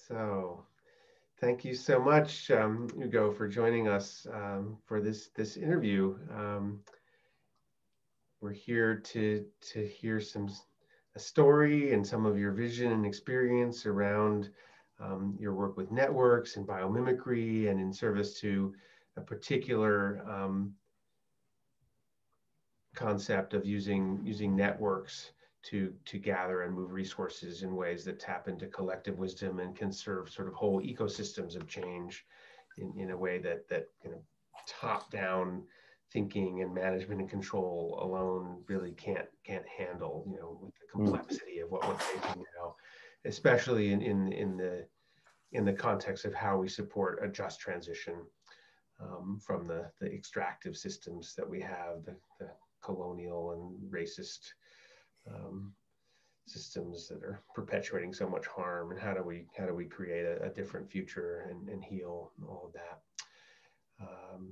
So thank you so much, Hugo, for joining us for this interview. We're here to hear a story and some of your vision and experience around your work with networks and biomimicry and in service to a particular concept of using networks to gather and move resources in ways that tap into collective wisdom and can serve sort of whole ecosystems of change in a way that kind of top down thinking and management and control alone really can't handle, with the complexity of what we're facing now, especially in the context of how we support a just transition from the extractive systems that we have, the colonial and racist systems that are perpetuating so much harm, and how do we create a different future and heal all of that.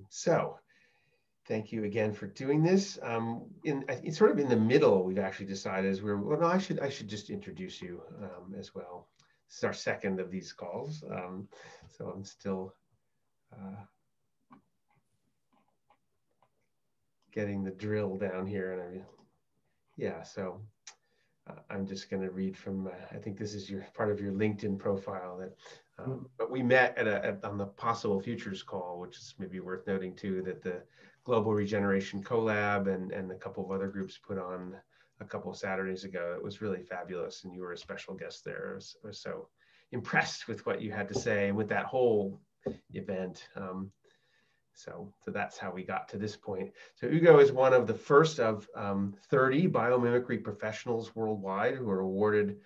So thank you again for doing this. It's sort of in the middle, we've actually decided no, I should just introduce you as well. This is our second of these calls, so I'm still getting the drill down here, and so I'm just going to read from, I think this is part of your LinkedIn profile, but we met on the Possible Futures call, which is maybe worth noting too, that the Global Regeneration Collab and a couple of other groups put on a couple of Saturdays ago. It was really fabulous, and you were a special guest there. I was so impressed with what you had to say and with that whole event. So that's how we got to this point. So Hugo is one of the first of 30 biomimicry professionals worldwide who are awarded,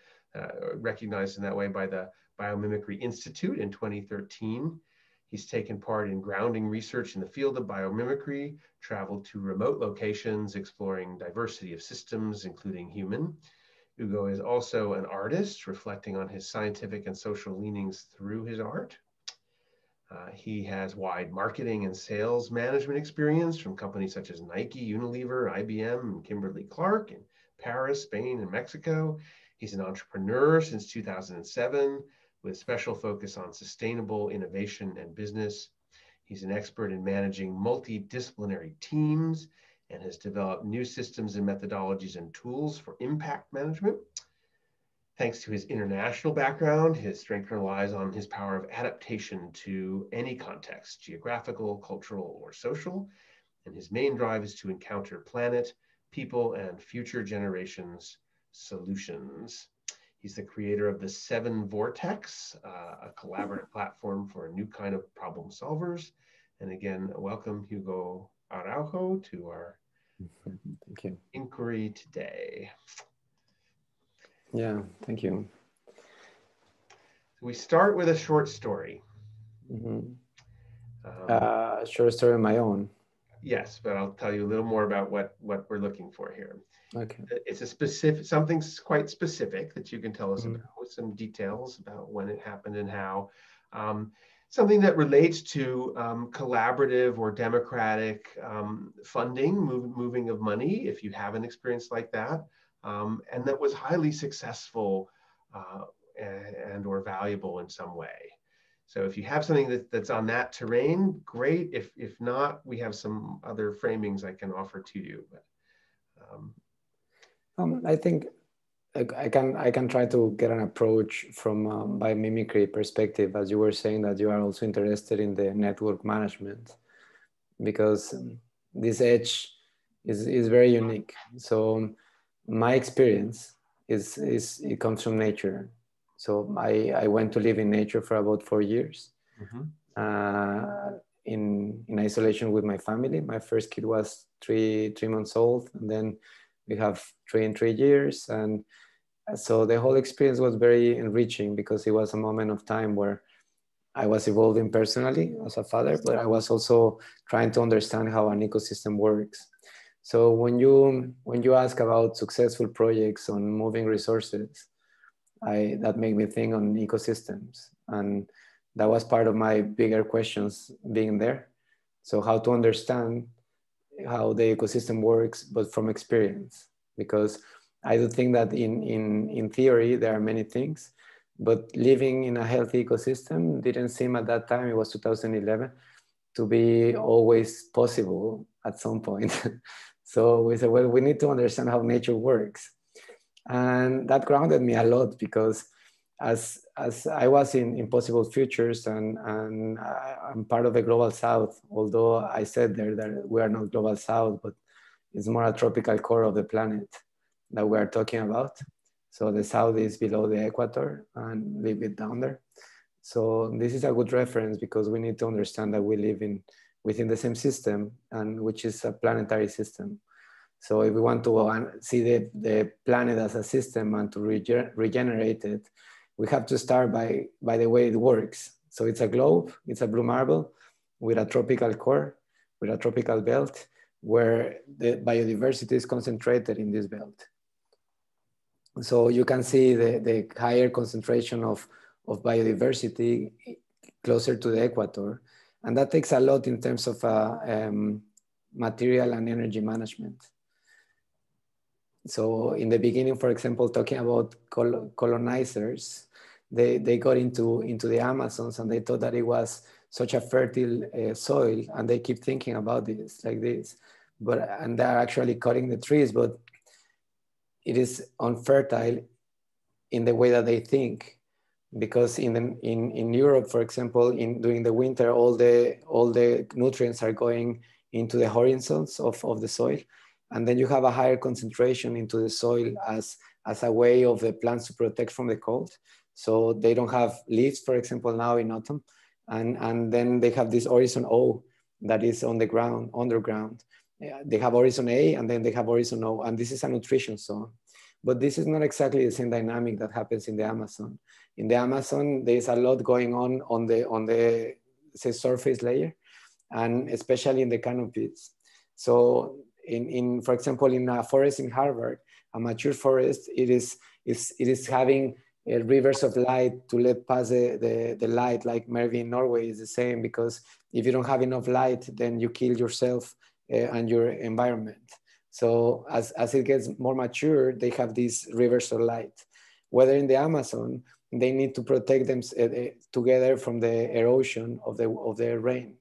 recognized in that way by the Biomimicry Institute in 2013. He's taken part in grounding research in the field of biomimicry, traveled to remote locations, exploring diversity of systems, including human. Hugo is also an artist, reflecting on his scientific and social leanings through his art. He has wide marketing and sales management experience from companies such as Nike, Unilever, IBM, and Kimberly-Clark in Paris, Spain, and Mexico. He's an entrepreneur since 2007 with special focus on sustainable innovation and business. He's an expert in managing multidisciplinary teams and has developed new systems and methodologies and tools for impact management. Thanks to his international background, his strength relies on his power of adaptation to any context, geographical, cultural, or social. And his main drive is to encounter planet, people, and future generations' solutions. He's the creator of the 7 Vortex, a collaborative platform for a new kind of problem solvers. And again, welcome Hugo Araujo to our Thank you. inquiry today. Yeah, thank you. So we start with a short story. Short story of my own. Yes, but I'll tell you a little more about what we're looking for here. Okay. It's something quite specific that you can tell us about, with some details about when it happened and how. Something that relates to collaborative or democratic funding, moving of money, if you have an experience like that, and that was highly successful and or valuable in some way. So if you have something that's on that terrain, great. If not, we have some other framings I can offer to you. But, I think I can try to get an approach from biomimicry perspective, as you were saying that you are also interested in the network management, because this edge is very unique. So my experience it comes from nature. So I went to live in nature for about 4 years, in isolation with my family. My first kid was three months old, and then we have 3 in 3 years. And so the whole experience was very enriching, because it was a moment of time where I was evolving personally as a father, but I was also trying to understand how an ecosystem works. So when you ask about successful projects on moving resources, that made me think on ecosystems. And that was part of my bigger questions being there. So how to understand how the ecosystem works, but from experience, because I do think that in theory, there are many things, but living in a healthy ecosystem didn't seem at that time, it was 2011, to be always possible at some point. So we said, well, we need to understand how nature works. And that grounded me a lot, because as I was in Impossible Futures, and I'm part of the Global South, although I said there that we are not Global South, but it's more a tropical core of the planet that we are talking about. So the South is below the equator and a little bit down there. So this is a good reference, because we need to understand that we live within the same system, and which is a planetary system. So if we want to see the planet as a system and to regenerate it, we have to start by the way it works. So it's a globe, it's a blue marble with a tropical core, with a tropical belt, where the biodiversity is concentrated in this belt. So you can see the higher concentration of biodiversity closer to the equator. And that takes a lot in terms of material and energy management. So in the beginning, for example, talking about colonizers, they got into the Amazons, and they thought that it was such a fertile soil, and they keep thinking about this like this, and they're actually cutting the trees, but it is unfertile in the way that they think, because in Europe, for example, during the winter, all the nutrients are going into the horizons of the soil, and then you have a higher concentration into the soil as a way of the plants to protect from the cold. So they don't have leaves, for example, now in autumn, and then they have this horizon O that is on the ground, underground. They have horizon A, and then they have horizon O, and this is a nutrition zone. But this is not exactly the same dynamic that happens in the Amazon. In the Amazon, there's a lot going on the say, surface layer, and especially in the canopies. So for example, in a forest in Harvard, a mature forest, it is having rivers of light to let pass the light, like maybe in Norway is the same, because if you don't have enough light, then you kill yourself and your environment. So as it gets more mature, they have these rivers of light. Whether in the Amazon, they need to protect them together from the erosion of the rain.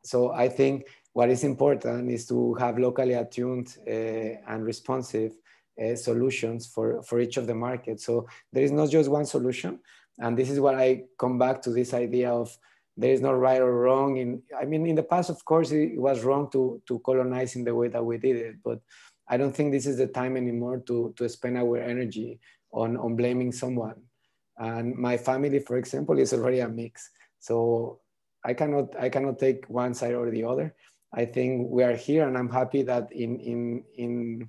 So I think what is important is to have locally attuned and responsive solutions for each of the markets. So there is not just one solution. And this is what I come back to, this idea of there is no right or wrong. In the past, of course, it was wrong to colonize in the way that we did it. But I don't think this is the time anymore to spend our energy on blaming someone. And my family, for example, is already a mix. So I cannot take one side or the other. I think we are here, and I'm happy that in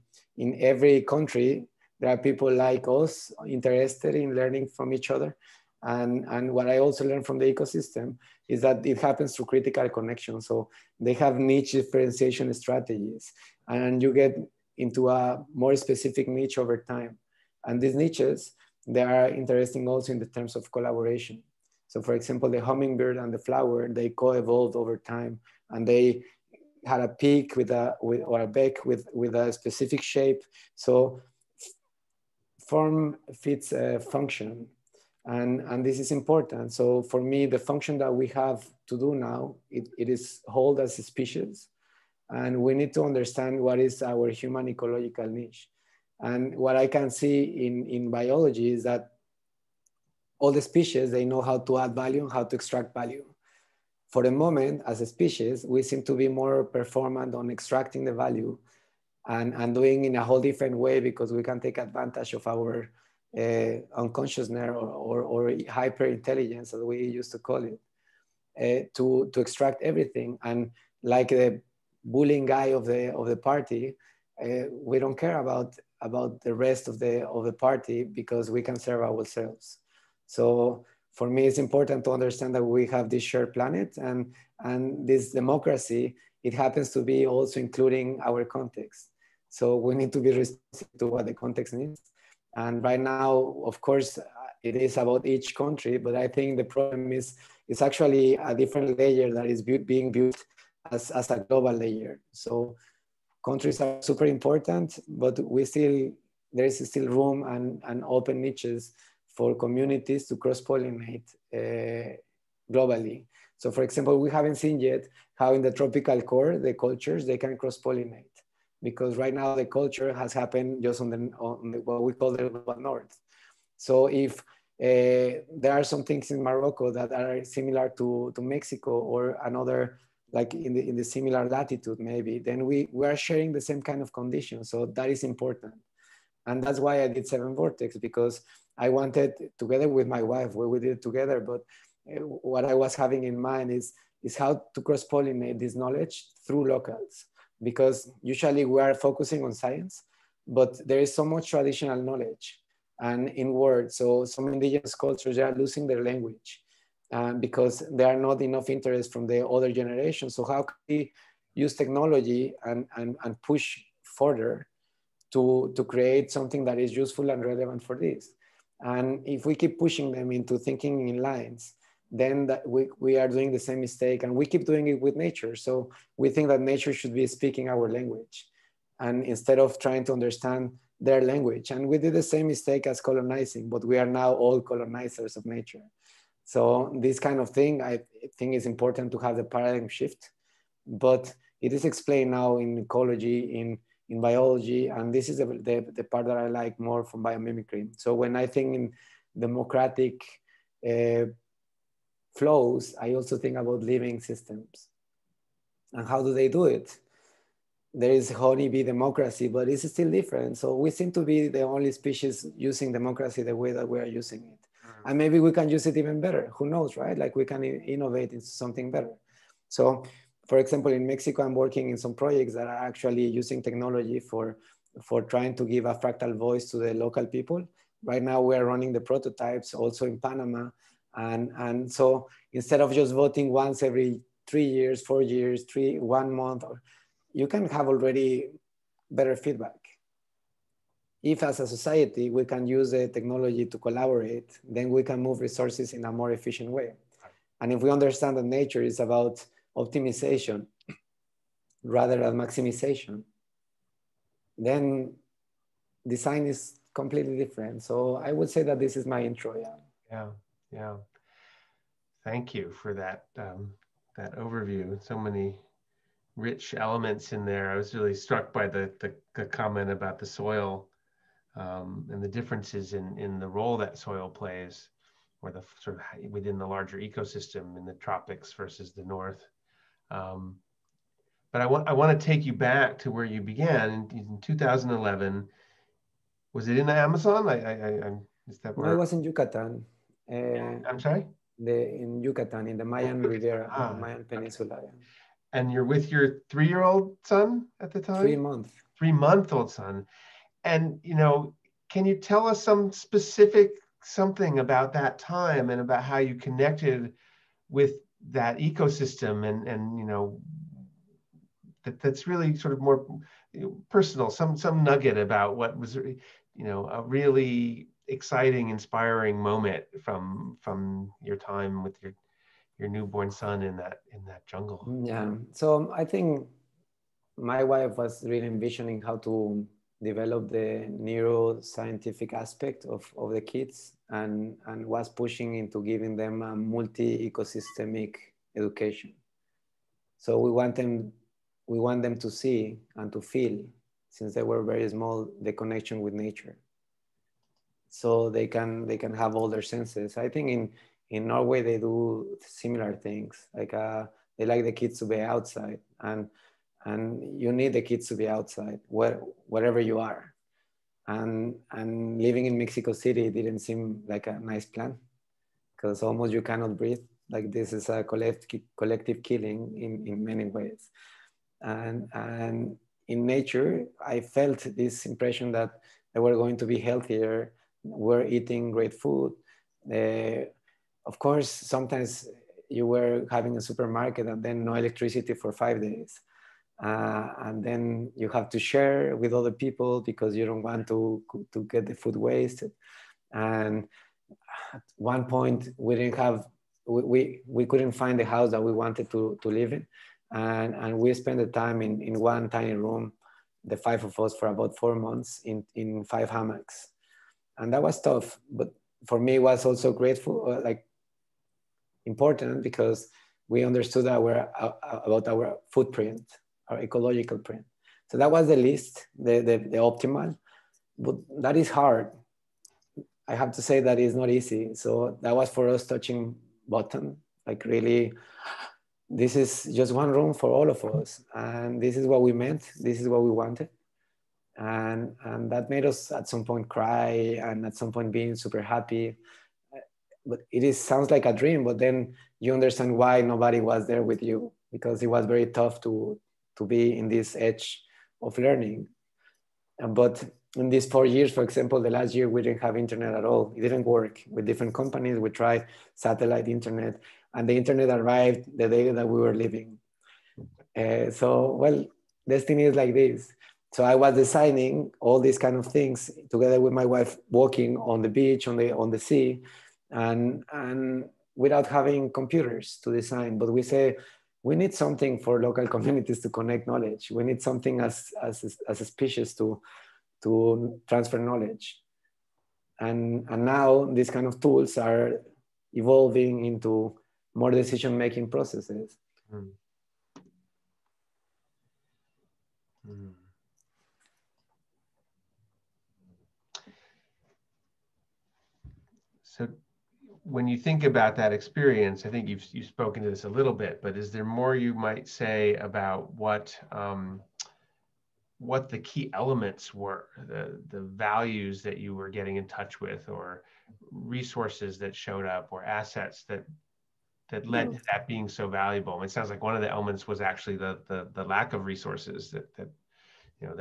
every country there are people like us interested in learning from each other. And what I also learned from the ecosystem is that it happens through critical connection. So they have niche differentiation strategies, and you get into a more specific niche over time. And these niches, they are interesting also in the terms of collaboration. So for example, the hummingbird and the flower, they co-evolved over time, and they had a peak or a beak with a specific shape. So form fits function, and this is important. So for me, the function that we have to do now, it is hold as a species, and we need to understand what is our human ecological niche. And what I can see in biology is that all the species, they know how to add value and how to extract value. For the moment, as a species, we seem to be more performant on extracting the value and doing in a whole different way, because we can take advantage of our unconsciousness or hyper intelligence, as we used to call it, to extract everything. And like the bullying guy of the party, we don't care about the rest of the party, because we can serve ourselves. So for me, it's important to understand that we have this shared planet, and this democracy, it happens to be also including our context. So we need to be responsive to what the context needs. And right now, of course, it is about each country, but I think the problem is it's actually a different layer that is being built as a global layer. So countries are super important, but there is still room and open niches for communities to cross-pollinate globally. So for example, we haven't seen yet how in the tropical core, the cultures, they can cross-pollinate, because right now the culture has happened just on what we call the global north. So if there are some things in Morocco that are similar to Mexico or another, like in the similar latitude maybe, then we are sharing the same kind of conditions. So that is important. And that's why I did Seven Vortex, because I wanted, together with my wife, we did it together, but what I was having in mind is how to cross-pollinate this knowledge through locals, because usually we are focusing on science, but there is so much traditional knowledge and in words. So some indigenous cultures, they are losing their language because there are not enough interest from the other generation. So how can we use technology and push further to create something that is useful and relevant for this? And if we keep pushing them into thinking in lines, then we are doing the same mistake, and we keep doing it with nature. So we think that nature should be speaking our language, and instead of trying to understand their language. And we did the same mistake as colonizing, but we are now all colonizers of nature. So this kind of thing, I think is important to have the paradigm shift, but it is explained now in ecology, in biology, and this is the part that I like more from biomimicry. So when I think in democratic flows, I also think about living systems. And how do they do it? There is honeybee democracy, but it's still different. So we seem to be the only species using democracy the way that we are using it. And maybe we can use it even better. Who knows, right? Like we can innovate into something better. So for example, in Mexico, I'm working in some projects that are actually using technology for trying to give a fractal voice to the local people. Right now, we're running the prototypes also in Panama. And so instead of just voting once every 3 years, 4 years, 1 month, you can have already better feedback. If as a society, we can use the technology to collaborate, then we can move resources in a more efficient way. And if we understand that nature is about optimization rather than maximization, then design is completely different. So I would say that this is my intro. Yeah. Thank you for that that overview. So many rich elements in there. I was really struck by the comment about the soil and the differences in the role that soil plays, or the sort of within the larger ecosystem in the tropics versus the north. But I want to take you back to where you began in 2011. Was it in the Amazon? Is that where? No, it was in Yucatan. I'm sorry? In Yucatan, in the Mayan Riviera, the Mayan Peninsula. Okay. And you're with your 3-year-old son at the time? 3-month. 3-month-old son. And, can you tell us some specific something about that time and about how you connected with that ecosystem and that's really sort of more personal, some nugget about what was, a really exciting, inspiring moment from your time with your newborn son in that jungle? Yeah. So I think my wife was really envisioning how to develop the neuroscientific aspect of the kids and was pushing into giving them a multi-ecosystemic education. So we want them to see and to feel, since they were very small, the connection with nature. So they can have all their senses. I think in Norway they do similar things. Like they like the kids to be outside, and you need the kids to be outside wherever you are. And living in Mexico City didn't seem like a nice plan, because almost you cannot breathe. Like this is a collective killing in many ways. And in nature, I felt this impression that they were going to be healthier, were eating great food. Of course, sometimes you were having a supermarket and then no electricity for 5 days. And then you have to share with other people because you don't want to get the food wasted. And at one point we couldn't find the house that we wanted to live in. And we spent the time in one tiny room, the 5 of us, for about 4 months in 5 hammocks. And that was tough, but for me, it was also grateful, like important, because we understood about our footprint, our ecological print. So that was the least, the optimal, but that is hard. I have to say that it's not easy. So that was for us touching bottom, like really, this is just one room for all of us, and this is what we meant. This is what we wanted, and that made us at some point cry, and at some point being super happy. But sounds like a dream, but then you understand why nobody was there with you, because it was very tough to be in this edge of learning. But in these 4 years, for example, the last year we didn't have internet at all. It didn't work with different companies. We tried satellite internet, and the internet arrived the day that we were leaving. So, well, destiny is like this. So I was designing all these kind of things together with my wife, walking on the beach, on the sea, and without having computers to design. But we say we need something for local communities to connect knowledge. We need something as a species to transfer knowledge. And now these kind of tools are evolving into more decision-making processes. Mm. Mm. So when you think about that experience, I think you've spoken to this a little bit, but is there more you might say about what the key elements were, the values that you were getting in touch with, or resources that showed up, or assets that led to that being so valuable? It sounds like one of the elements was actually the lack of resources,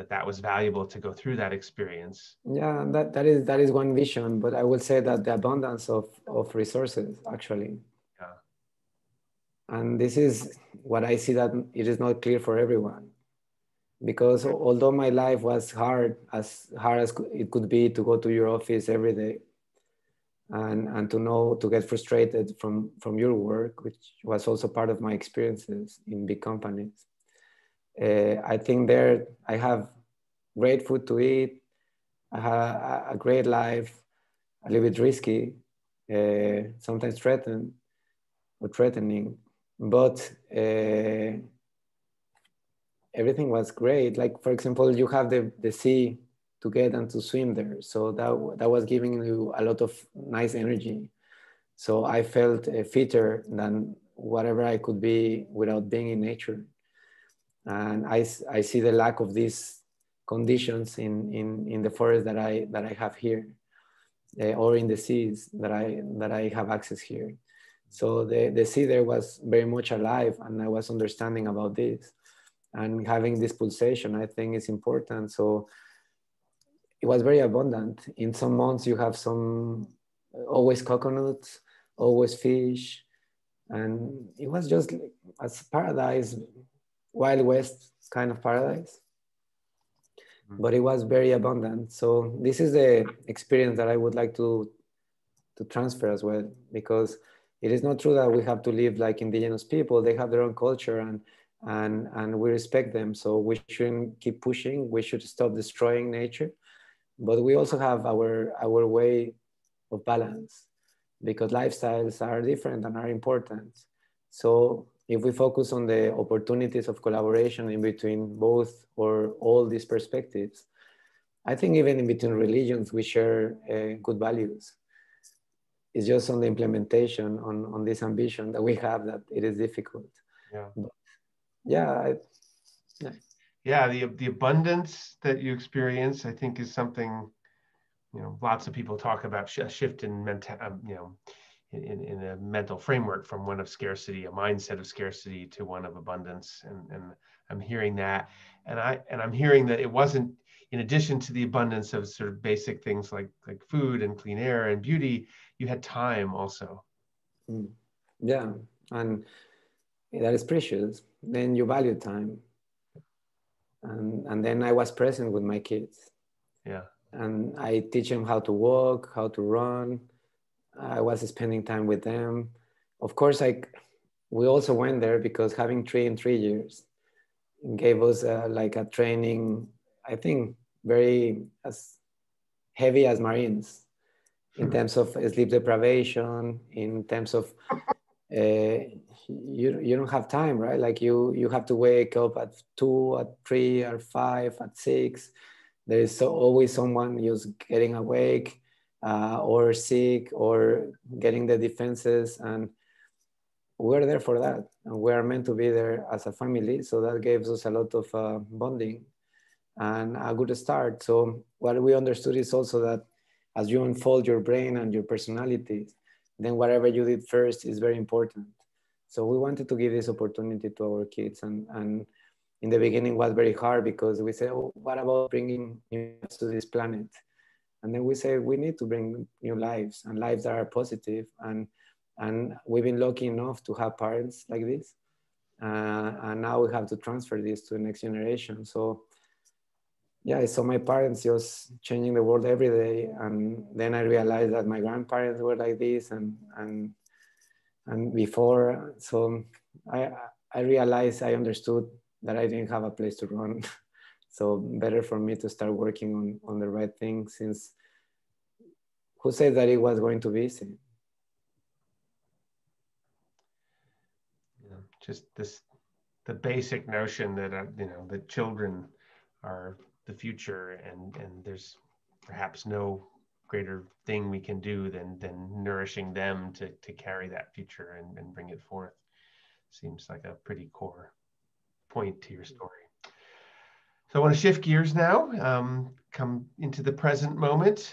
that was valuable to go through that experience. Yeah, that is one vision, but I will say that the abundance of resources, actually. Yeah. And this is what I see, that it is not clear for everyone. Because although my life was hard as it could be to go to your office every day, and to get frustrated from your work, which was also part of my experiences in big companies. I think there I have great food to eat. I have a great life, a little bit risky, sometimes threatening, but everything was great. Like, for example, you have the sea to get and to swim there. So that was giving you a lot of nice energy. So I felt fitter than whatever I could be without being in nature. And I see the lack of these conditions in the forest that I have here, or in the seas that I have access here. So the sea there was very much alive, and I was understanding about this. And having this pulsation, I think, is important. So it was very abundant. In some months, you have always coconuts, always fish, and it was just as paradise, Wild West kind of paradise. But it was very abundant. So this is the experience that I would like to transfer as well, because it is not true that we have to live like indigenous people. They have their own culture, and we respect them. So we shouldn't keep pushing. We should stop destroying nature. But we also have our way of balance, because lifestyles are different and are important. So if we focus on the opportunities of collaboration in between both or all these perspectives, I think even in between religions, we share good values. It's just on the implementation, on this ambition that we have, that it is difficult. Yeah. But yeah. Yeah, the abundance that you experience, I think, is something, lots of people talk about a shift in mental, in a mental framework from one of scarcity, a mindset of scarcity, to one of abundance. And I'm hearing that, and I'm hearing that it wasn't, in addition to the abundance of sort of basic things like food and clean air and beauty, you had time also. Yeah, and that is precious. Then you value time. And then I was present with my kids. Yeah. And I teach them how to walk, how to run. I was spending time with them. Of course, we also went there because having 3 years gave us like a training, I think, very as heavy as Marines. in terms of sleep deprivation, in terms of you don't have time, right? Like you have to wake up at 2, at 3, at 5, at 6. There is always someone just getting awake or sick or getting the defenses, and we're there for that, and we are meant to be there as a family. So that gives us a lot of bonding and a good start. So what we understood is also that as you unfold your brain and your personality, then whatever you did first is very important. So we wanted to give this opportunity to our kids, and in the beginning was very hard because we said, oh, what about bringing new lives to this planet? And then we say we need to bring new lives and lives that are positive, and we've been lucky enough to have parents like this, and now we have to transfer this to the next generation. So yeah, I saw my parents just changing the world every day, and then I realized that my grandparents were like this, and before. So I realized, I understood that I didn't have a place to run. So better for me to start working on the right thing, since who said that it was going to be easy? Yeah, just the basic notion that that children are the future, and there's perhaps no greater thing we can do than nourishing them to carry that future and bring it forth. Seems like a pretty core point to your story. So I want to shift gears now, come into the present moment.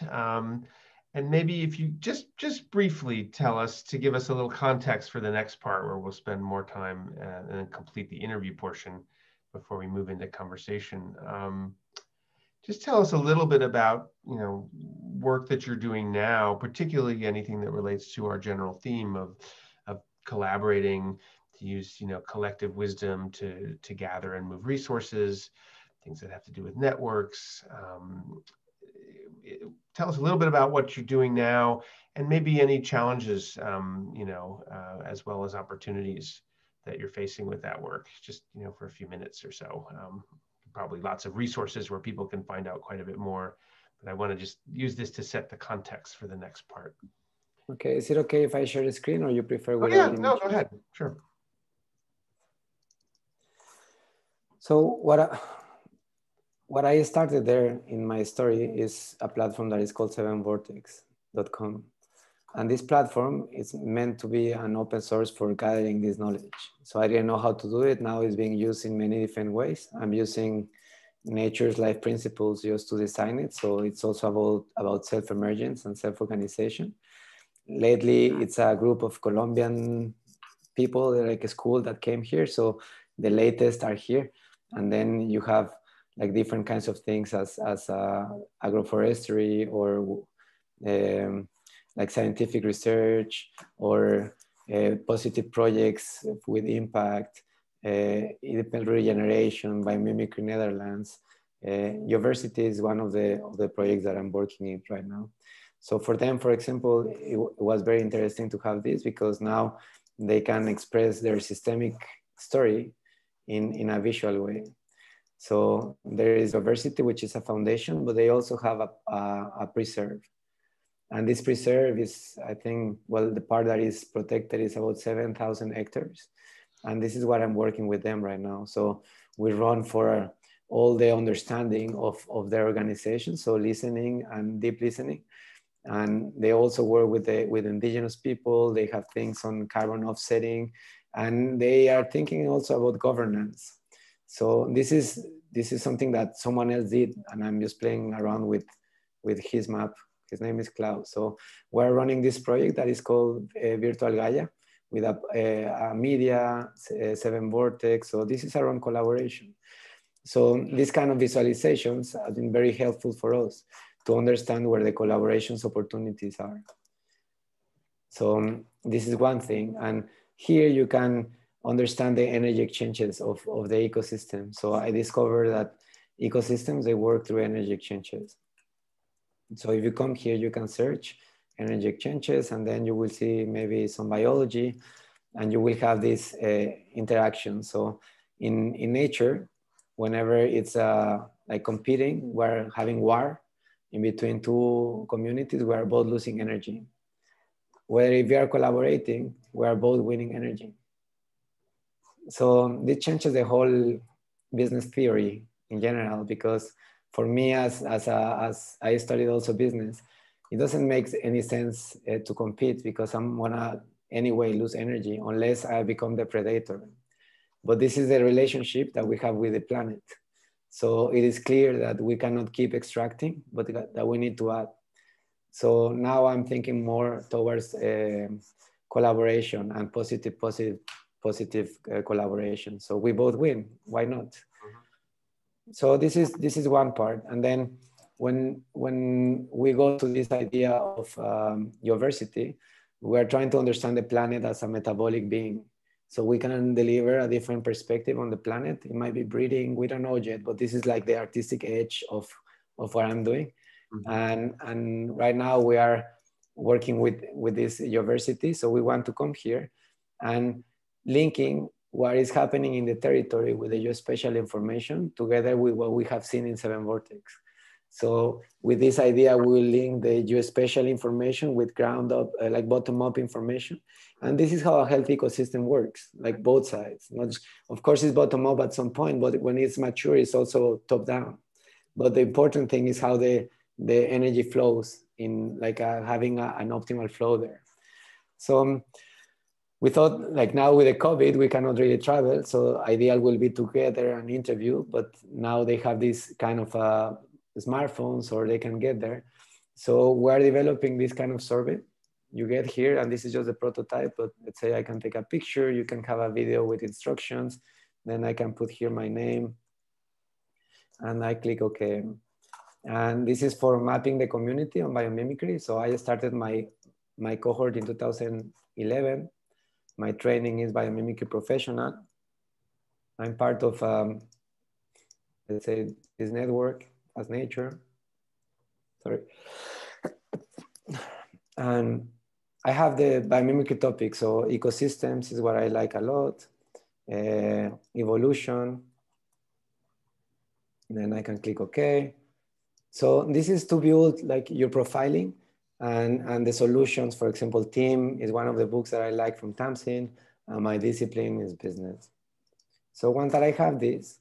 And maybe if you just briefly tell us, to give us a little context for the next part, where we'll spend more time and then complete the interview portion before we move into conversation. Just tell us a little bit about, work that you're doing now, particularly anything that relates to our general theme of collaborating, to use, collective wisdom to gather and move resources, things that have to do with networks. Tell us a little bit about what you're doing now, and maybe any challenges, as well as opportunities that you're facing with that work, just, for a few minutes or so. Probably lots of resources where people can find out quite a bit more, but I want to just use this to set the context for the next part. Okay, is it okay if I share the screen, or you prefer without yeah, images? No, go ahead, sure. So what I started there in my story is a platform that is called 7vortex.com. And this platform is meant to be an open source for gathering this knowledge. So I didn't know how to do it. Now it's being used in many different ways. I'm using nature's life principles just to design it. So it's also about self-emergence and self-organization. Lately, it's a group of Colombian people, like a school that came here. So the latest are here. And then you have like different kinds of things as agroforestry, or like scientific research, or positive projects with impact, independent regeneration, biomimicry Netherlands. University is one of the projects that I'm working in right now. So for them, for example, it was very interesting to have this, because now they can express their systemic story in a visual way. So there is Diversity, which is a foundation, but they also have a preserve. And this preserve is, I think, well, the part that is protected is about 7,000 hectares. And this is what I'm working with them right now. So we run for all the understanding of their organization, so listening and deep listening. And they also work with indigenous people. They have things on carbon offsetting, and they are thinking also about governance. So this is something that someone else did, and I'm just playing around with his map. His name is Klaus. So we're running this project that is called Virtual Gaia, with a media, 7vortex. So this is around collaboration. So these kind of visualizations have been very helpful for us to understand where the collaborations opportunities are. So this is one thing. And here you can understand the energy exchanges of the ecosystem. So I discovered that ecosystems, they work through energy exchanges. So if you come here, you can search energy exchanges, and then you will see maybe some biology, and you will have this interaction. So in nature, whenever it's like competing, we're having war in between two communities, we are both losing energy. Where if we are collaborating, we are both winning energy. So this changes the whole business theory in general, because for me, as I studied also business, it doesn't make any sense to compete, because I'm gonna anyway lose energy unless I become the predator. But this is the relationship that we have with the planet. So it is clear that we cannot keep extracting, but that we need to add. So now I'm thinking more towards collaboration and positive collaboration. So we both win. Why not? Mm-hmm. So this is one part. And then when we go to this idea of diversity, we're trying to understand the planet as a metabolic being. So we can deliver a different perspective on the planet. It might be breeding, we don't know yet, but this is like the artistic edge of what I'm doing. Mm-hmm. And right now we are working with this university. So we want to come here and linking what is happening in the territory with the geospatial information together with what we have seen in Seven Vortex. So with this idea, we will link the geospatial information with ground up, like bottom up information. And this is how a healthy ecosystem works, like both sides. Not just, of course, it's bottom up at some point, but when it's mature, it's also top down. But the important thing is how the energy flows in, like having an optimal flow there. So we thought, like now with the COVID, we cannot really travel. So ideal will be together and interview, but now they have this kind of smartphones, or they can get there. So we're developing this kind of survey. You get here, and this is just a prototype, but let's say I can take a picture, you can have a video with instructions, then I can put here my name, and I click OK. And this is for mapping the community on biomimicry. So I started my cohort in 2011. My training is biomimicry professional. I'm part of, let's say, this network as nature. Sorry. And I have the biomimicry topic. So ecosystems is what I like a lot. Evolution. Then I can click OK. So this is to build like your profiling and the solutions. For example, Team is one of the books that I like from Tamsin. My discipline is business. So once that I have this,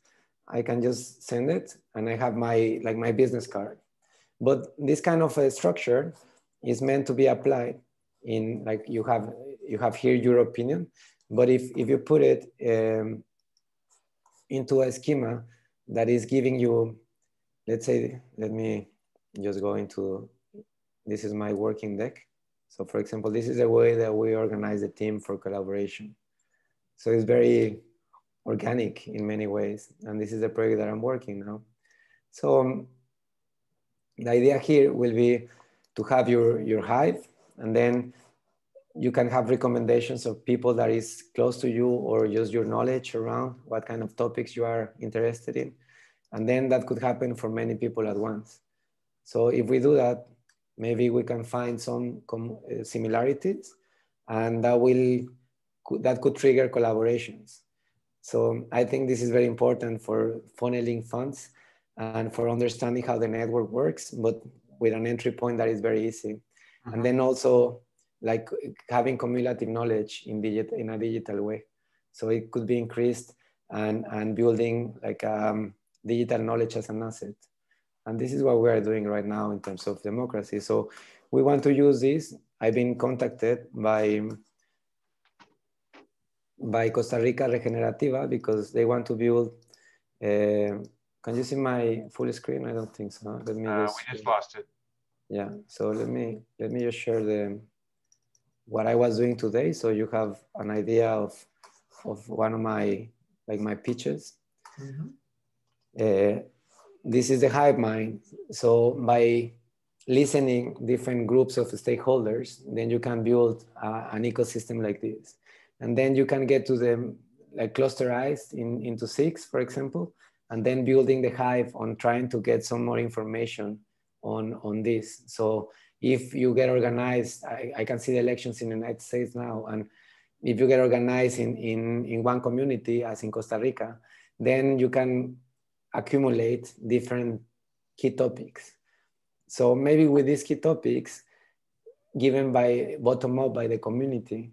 I can just send it, and I have my business card. But this kind of a structure is meant to be applied in, like you have here your opinion, but if you put it into a schema that is giving you, let's say, let me just go into, this is my working deck. So for example, this is the way that we organize the team for collaboration. So it's very organic in many ways. And this is the project that I'm working now. So the idea here will be to have your hive, and then you can have recommendations of people that is close to you, or just your knowledge around what kind of topics you are interested in. And then that could happen for many people at once. So if we do that, maybe we can find some similarities, and that could trigger collaborations. So I think this is very important for funneling funds and for understanding how the network works, but with an entry point that is very easy. Mm-hmm. And then also like having cumulative knowledge in a digital way. So it could be increased and building like digital knowledge as an asset. And this is what we are doing right now in terms of democracy. So we want to use this. I've been contacted by Costa Rica Regenerativa because they want to build. Can you see my full screen? I don't think so. Let me we just lost it. Yeah. So let me just share what I was doing today, so you have an idea of one of my pitches. Mm-hmm. This is the hive mind. So by listening different groups of stakeholders, then you can build an ecosystem like this. And then you can get to them like clusterized into 6, for example, and then building the hive on trying to get some more information on this. So if you get organized, I can see the elections in the United States now, and if you get organized in one community, as in Costa Rica, then you can accumulate different key topics. So maybe with these key topics, given by bottom up by the community,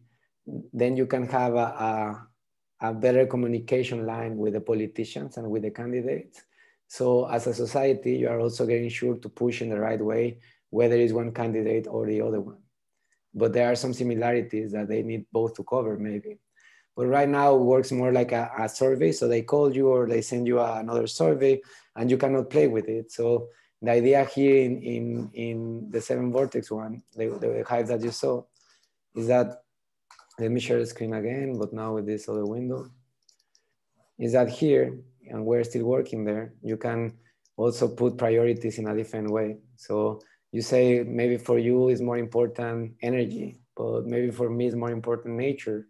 then you can have a better communication line with the politicians and with the candidates. So as a society, you are also getting sure to push in the right way, whether it's one candidate or the other one. But there are some similarities that they need both to cover maybe. But right now it works more like a survey. So they call you or they send you another survey and you cannot play with it. So the idea here in the 7 Vortex one, the hive that you saw, is that, let me share the screen again, but now with this other window, is that here, and we're still working there, you can also put priorities in a different way. So you say maybe for you is more important energy, but maybe for me is more important nature,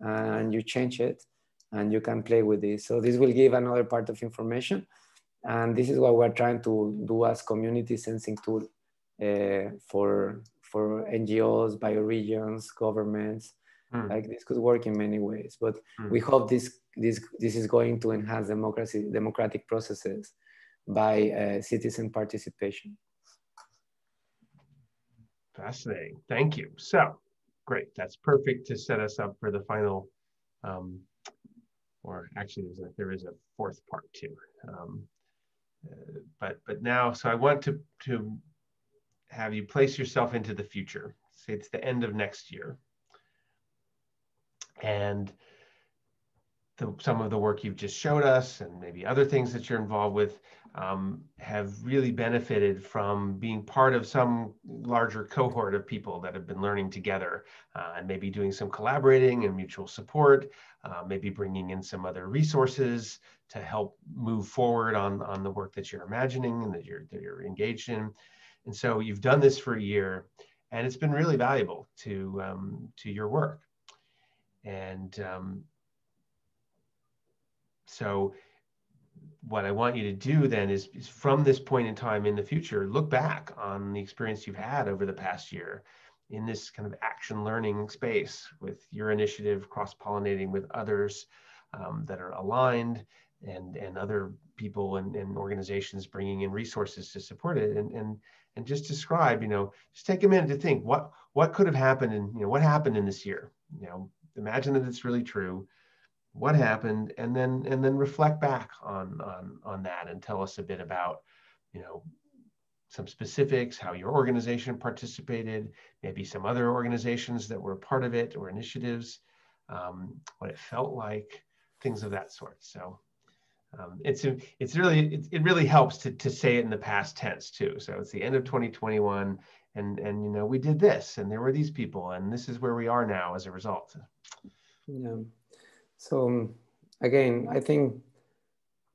and you change it and you can play with this. So this will give another part of information. And this is what we're trying to do as community sensing tool for NGOs, bioregions, governments. Like this could work in many ways, but we hope this is going to enhance democratic processes by citizen participation. Fascinating. Thank you. So great. That's perfect to set us up for the final, or actually there is a fourth part too. But now, so I want to have you place yourself into the future. Say it's the end of next year. And some of the work you've just showed us and maybe other things that you're involved with have really benefited from being part of some larger cohort of people that have been learning together and maybe doing some collaborating and mutual support, maybe bringing in some other resources to help move forward on the work that you're imagining and that you're engaged in. And so you've done this for a year, and it's been really valuable to your work. And so what I want you to do then is from this point in time in the future, look back on the experience you've had over the past year in this kind of action learning space with your initiative cross-pollinating with others that are aligned and other people and organizations bringing in resources to support it and just describe, just take a minute to think what could have happened and what happened in this year. Imagine that it's really true. What happened, and then reflect back on that and tell us a bit about, some specifics, how your organization participated, maybe some other organizations that were a part of it or initiatives, what it felt like, things of that sort. So it really helps to say it in the past tense too. So it's the end of 2021, and we did this, and there were these people, and this is where we are now as a result. Yeah. So again, I think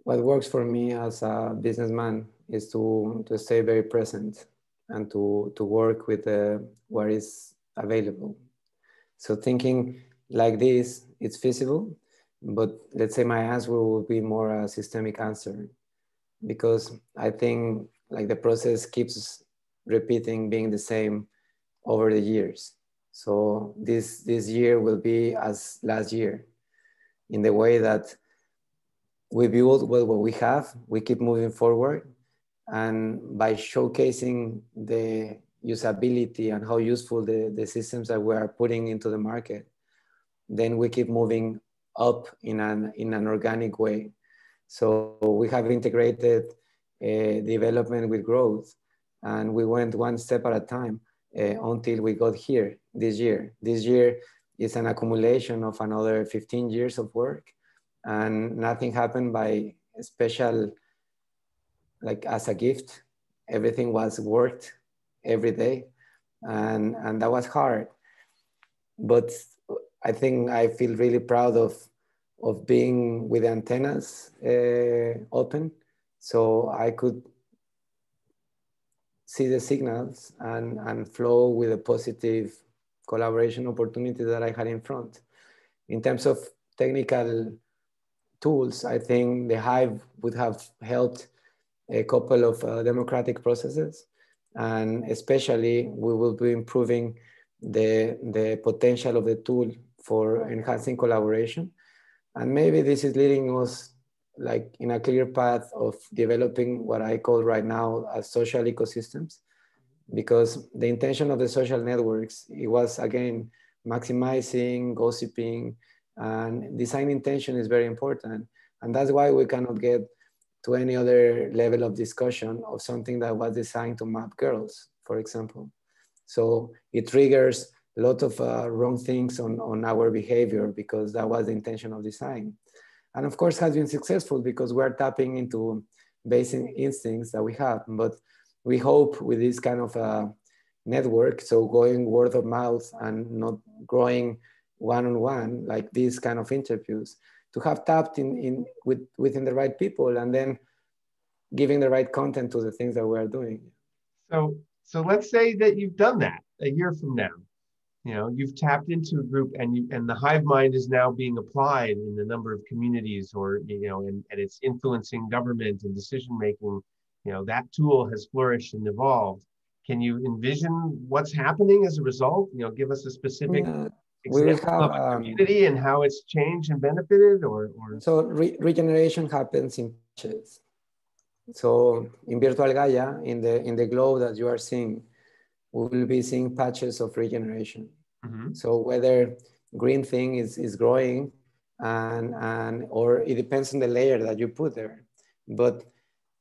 what works for me as a businessman is to stay very present and to work with what is available. So thinking like this, it's feasible, but let's say my answer will be more a systemic answer, because I think like the process keeps repeating, being the same over the years. So this year will be as last year, in the way that we build what we have, we keep moving forward, and by showcasing the usability and how useful the systems that we are putting into the market, then we keep moving up in an organic way. So we have integrated development with growth, and we went one step at a time until we got here this year. This year is an accumulation of another 15 years of work, and nothing happened by special, like as a gift. Everything was worked every day, and that was hard. But I think I feel really proud of being with the antennas open, so I could see the signals and flow with a positive collaboration opportunity that I had in front. In terms of technical tools, I think the Hive would have helped a couple of democratic processes, and especially we will be improving the potential of the tool for enhancing collaboration. And maybe this is leading us like in a clear path of developing what I call right now as social ecosystems, because the intention of the social networks, it was again maximizing, gossiping, and design intention is very important. And that's why we cannot get to any other level of discussion of something that was designed to map girls, for example. So it triggers a lot of wrong things on our behavior because that was the intention of design. And of course has been successful because we're tapping into basic instincts that we have. But we hope with this kind of network, so going word of mouth and not growing one-on-one, like these kind of interviews, to have tapped within the right people and then giving the right content to the things that we're doing. So let's say that you've done that a year from now. You know, you've tapped into a group, and the hive mind is now being applied in a number of communities, or and it's influencing government and decision making. You know, that tool has flourished and evolved. Can you envision what's happening as a result? You know, give us a specific Yeah, we will example have of a community and how it's changed and benefited, or so regeneration happens in patches. So in virtual Gaia, in the globe that you are seeing, we will be seeing patches of regeneration. mm-hmm. So whether green thing is growing and or it depends on the layer that you put there. But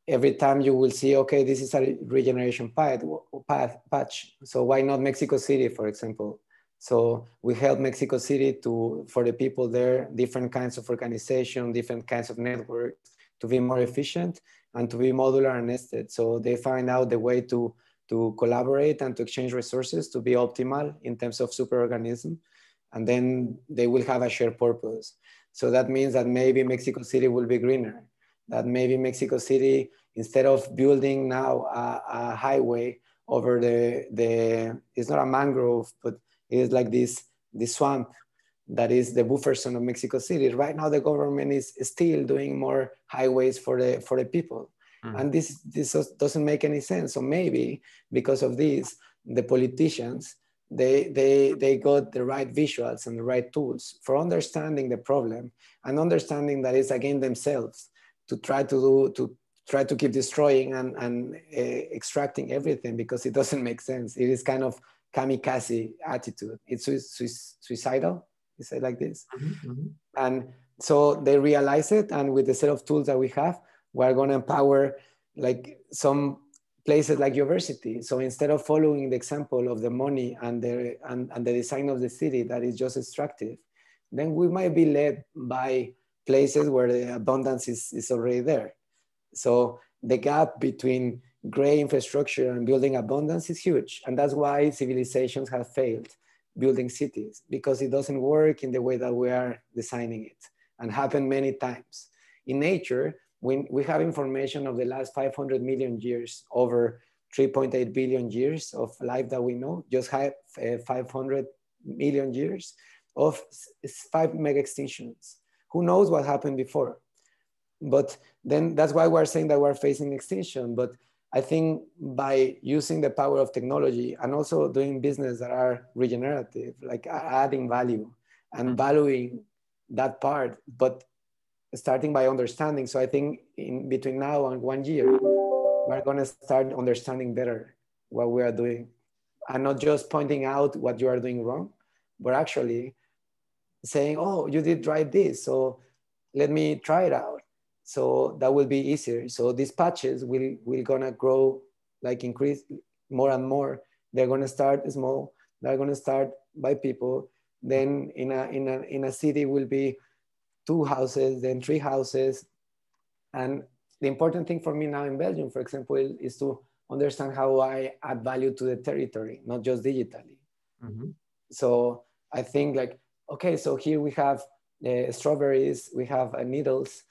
every time you will see, okay, this is a regeneration patch. So why not Mexico City, for example? So we help Mexico City for the people there, different kinds of organization, different kinds of networks to be more efficient and to be modular and nested. So they find out the way to collaborate and to exchange resources to be optimal in terms of superorganism. And then they will have a shared purpose. So that means that maybe Mexico City will be greener. That maybe Mexico City, instead of building now a highway over it's not a mangrove, but it is like this swamp that is the buffer zone of Mexico City. Right now, the government is still doing more highways for the people. Mm-hmm. And this doesn't make any sense. So maybe because of this, the politicians, they got the right visuals and the right tools for understanding the problem and understanding that it's again themselves to try to keep destroying and extracting everything because it doesn't make sense. It is kind of kamikaze attitude. It's suicidal. You say like this. Mm-hmm, mm-hmm. And so they realize it, and with the set of tools that we have, we're going to empower like some places like university. So instead of following the example of the money and the design of the city that is just extractive, then we might be led by places where the abundance is already there. So the gap between gray infrastructure and building abundance is huge. And that's why civilizations have failed building cities, because it doesn't work in the way that we are designing it, and happened many times. In nature, when we have information of the last 500 million years over 3.8 billion years of life that we know, just have 500 million years of 5 mega extinctions. Who knows what happened before? But then that's why we're saying that we're facing extinction. But I think by using the power of technology and also doing business that are regenerative, like adding value and valuing that part, but starting by understanding. So I think in between now and 1 year, we're going to start understanding better what we are doing, and not just pointing out what you are doing wrong, but actually saying, oh, you did try this, so let me try it out. So that will be easier. So these patches will gonna grow, like increase more and more. They're gonna start small. They're gonna start by people. Then in a city will be 2 houses, then 3 houses. And the important thing for me now in Belgium, for example, is to understand how I add value to the territory, not just digitally. Mm-hmm. So I think like, okay, so here we have strawberries, we have needles.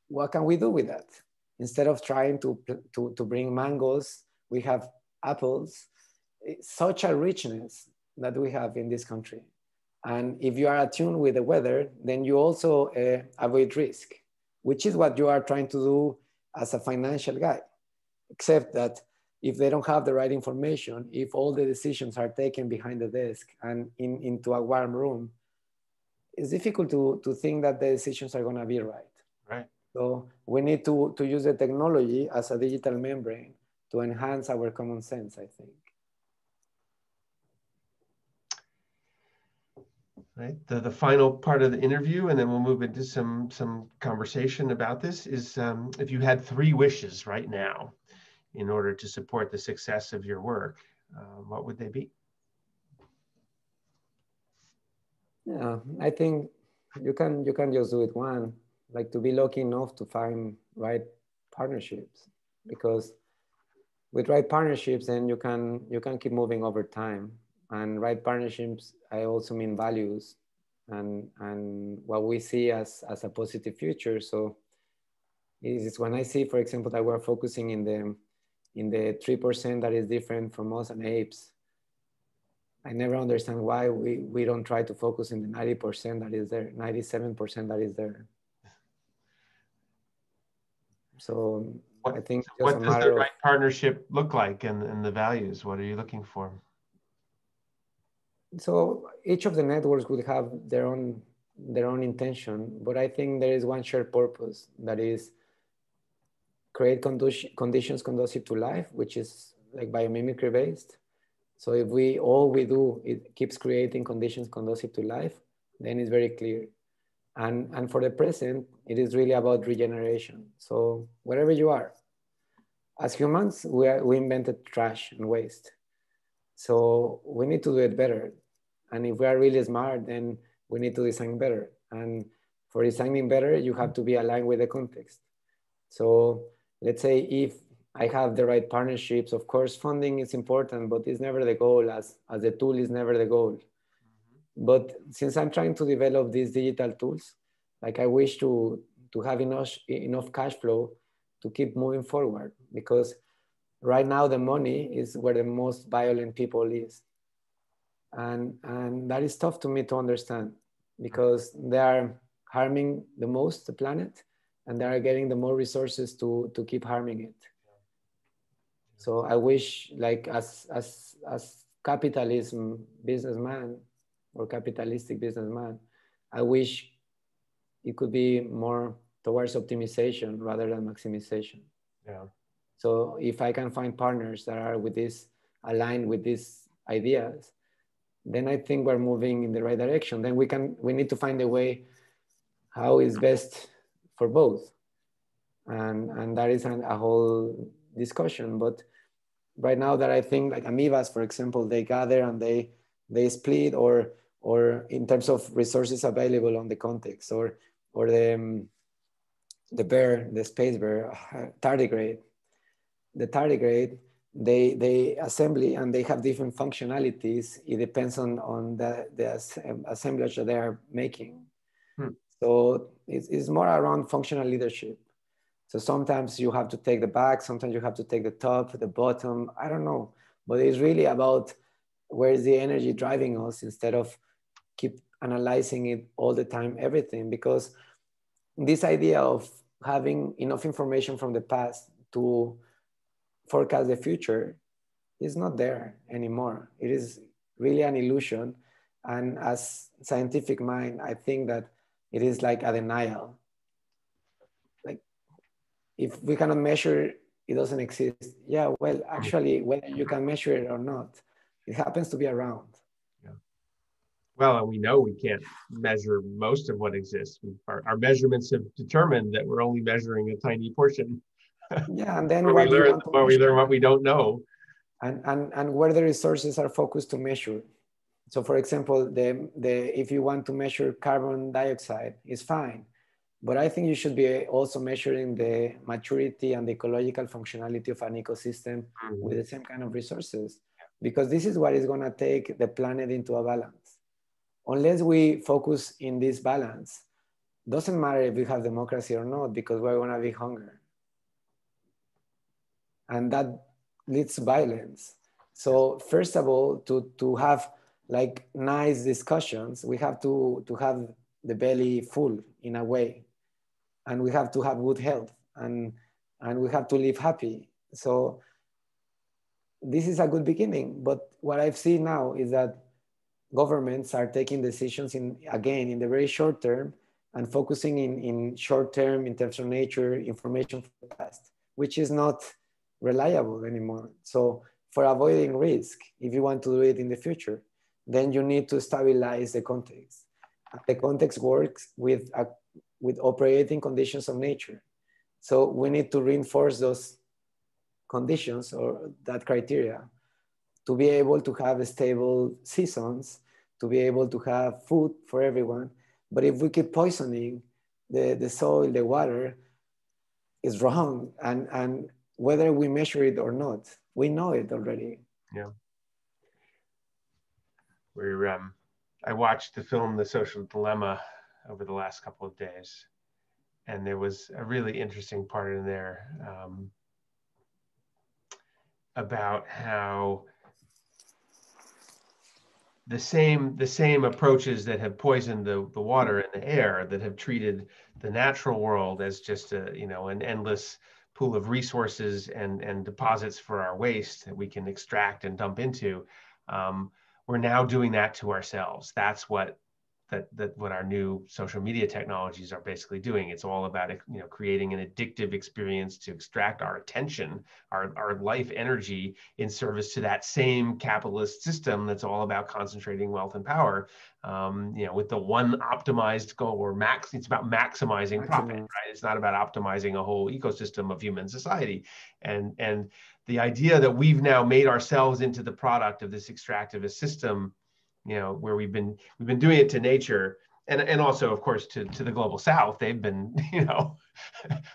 What can we do with that? Instead of trying to bring mangoes, we have apples. It's such a richness that we have in this country. And if you are attuned with the weather, then you also avoid risk, which is what you are trying to do as a financial guy. Except that if they don't have the right information, if all the decisions are taken behind the desk and into a warm room, it's difficult to think that the decisions are going to be right. So we need to use the technology as a digital membrane to enhance our common sense, I think. Right. The final part of the interview, and then we'll move into some conversation about this, is if you had 3 wishes right now in order to support the success of your work, what would they be? Yeah, I think you can just do it one, like to be lucky enough to find right partnerships, because with right partnerships, then you can keep moving over time. And right partnerships, I also mean values and what we see as a positive future. So is when I see, for example, that we're focusing in the 3% that is different from us and apes. I never understand why we don't try to focus in the 90% that is there, 97% that is there. So I think So just a what does the matter of, right partnership look like, and the values? What are you looking for? so each of the networks will have their own intention, but I think there is one shared purpose, that is create conditions conducive to life, which is like biomimicry based. So if all we do it keeps creating conditions conducive to life, then it's very clear. And for the present, it is really about regeneration. So wherever you are, as humans, we invented trash and waste. So we need to do it better. And if we are really smart, then we need to design better. And for designing better, you have to be aligned with the context. So let's say if I have the right partnerships, of course, funding is important, but it's never the goal, as the tool is never the goal. But since I'm trying to develop these digital tools, like I wish to have enough cash flow to keep moving forward, because right now the money is where the most violent people is. And that is tough to me to understand, because they are harming the most the planet, and they are getting the more resources to keep harming it. So I wish, like as capitalism businessman or capitalistic businessman, I wish it could be more towards optimization rather than maximization. Yeah. So if I can find partners that are with this aligned with these ideas, then I think we're moving in the right direction. Then we need to find a way how is best for both, and that is a whole discussion. But right now, that I think, like amoebas, for example, they gather and they split, or in terms of resources available on the context, or the bear, the space bear, tardigrade, the tardigrade, they assembly and they have different functionalities. It depends on the assemblage that they are making. So it's more around functional leadership. So sometimes you have to take the back, sometimes you have to take the top, the bottom, I don't know. But it's really about where is the energy driving us, instead of keep analyzing it all the time, everything. Because this idea of having enough information from the past to forecast the future is not there anymore. It is really an illusion. And as scientific mind, I think that it is like a denial. Like, if we cannot measure, it doesn't exist. Yeah, well, actually, whether you can measure it or not, it happens to be around. Yeah. Well, and we know we can't measure most of what exists. Our measurements have determined that we're only measuring a tiny portion. Yeah, and then Where we what do you learn, want to where we measure? learn what we don't know. And where the resources are focused to measure. So for example, if you want to measure carbon dioxide, it's fine. But I think you should be also measuring the maturity and the ecological functionality of an ecosystem with the same kind of resources, because this is what is going to take the planet into a balance. Unless we focus in this balance, doesn't matter if we have democracy or not, because we're going to be hunger. And that leads to violence. So first of all, to have like nice discussions, we have to have the belly full in a way, and we have to have good health, and we have to live happy. So this is a good beginning. But what I've seen now is that governments are taking decisions in the very short term, and focusing in short term, in terms of nature, information for the past, which is not reliable anymore. So for avoiding risk, if you want to do it in the future, then you need to stabilize the context. And the context works with operating conditions of nature. So we need to reinforce those conditions or that criteria to be able to have stable seasons, to be able to have food for everyone. But if we keep poisoning the soil, the water, is wrong. And whether we measure it or not, we know it already. Yeah. I watched the film The Social Dilemma over the last couple of days, and there was a really interesting part in there about how the same approaches that have poisoned the water and the air, that have treated the natural world as just an endless pool of resources and deposits for our waste that we can extract and dump into, we're now doing that to ourselves. That's what what our new social media technologies are basically doing. It's all about creating an addictive experience to extract our attention, our life energy in service to that same capitalist system that's all about concentrating wealth and power, with the one optimized goal, or it's about maximizing profit, right? It's not about optimizing a whole ecosystem of human society. And the idea that we've now made ourselves into the product of this extractivist system, where we've been doing it to nature, and also, of course, to the global south. They've been,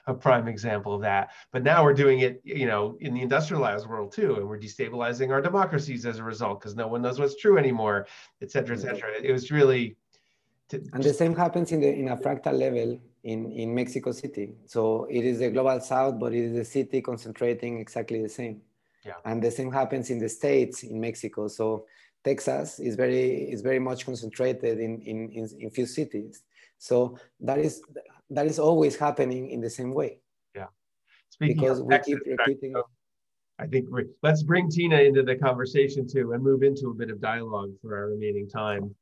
a prime example of that. But now we're doing it, in the industrialized world too, and we're destabilizing our democracies as a result, because no one knows what's true anymore, et cetera, et cetera. It was really. And the same happens in a fractal level in Mexico City. So it is the global south, but it is the city concentrating exactly the same. Yeah. And the same happens in the States, in Mexico. So Texas is very much concentrated in few cities. So that is always happening in the same way. Yeah. Speaking because of we Texas, keep repeating it. I think let's bring Tina into the conversation too, and move into a bit of dialogue for our remaining time.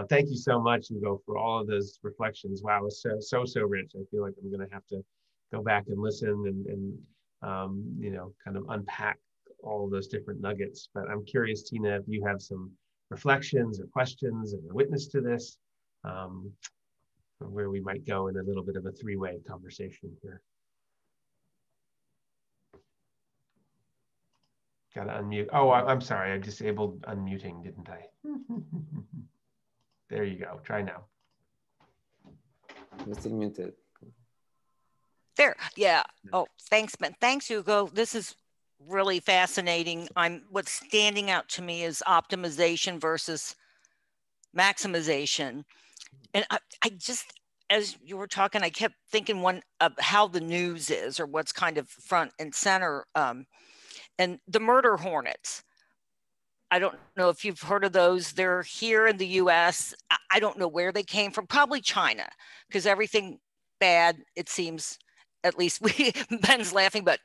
Thank you so much, Hugo, for all of those reflections. Wow, it's so rich. I feel like I'm going to have to go back and listen and kind of unpack all of those different nuggets. But I'm curious, Tina, if you have some reflections or questions and a witness to this, where we might go in a little bit of a three-way conversation here. Got to unmute. Oh, I'm sorry. I disabled unmuting, didn't I? There you go. Try now. I'm still muted. There. Yeah. Oh, thanks, man. Thanks, Hugo. This is really fascinating. What's standing out to me is optimization versus maximization. And I just, as you were talking, I kept thinking one of how the news is, or what's kind of front and center. And the murder hornets. I don't know if you've heard of those. They're here in the US. I don't know where they came from, probably China, because everything bad, it seems, at least Ben's laughing, but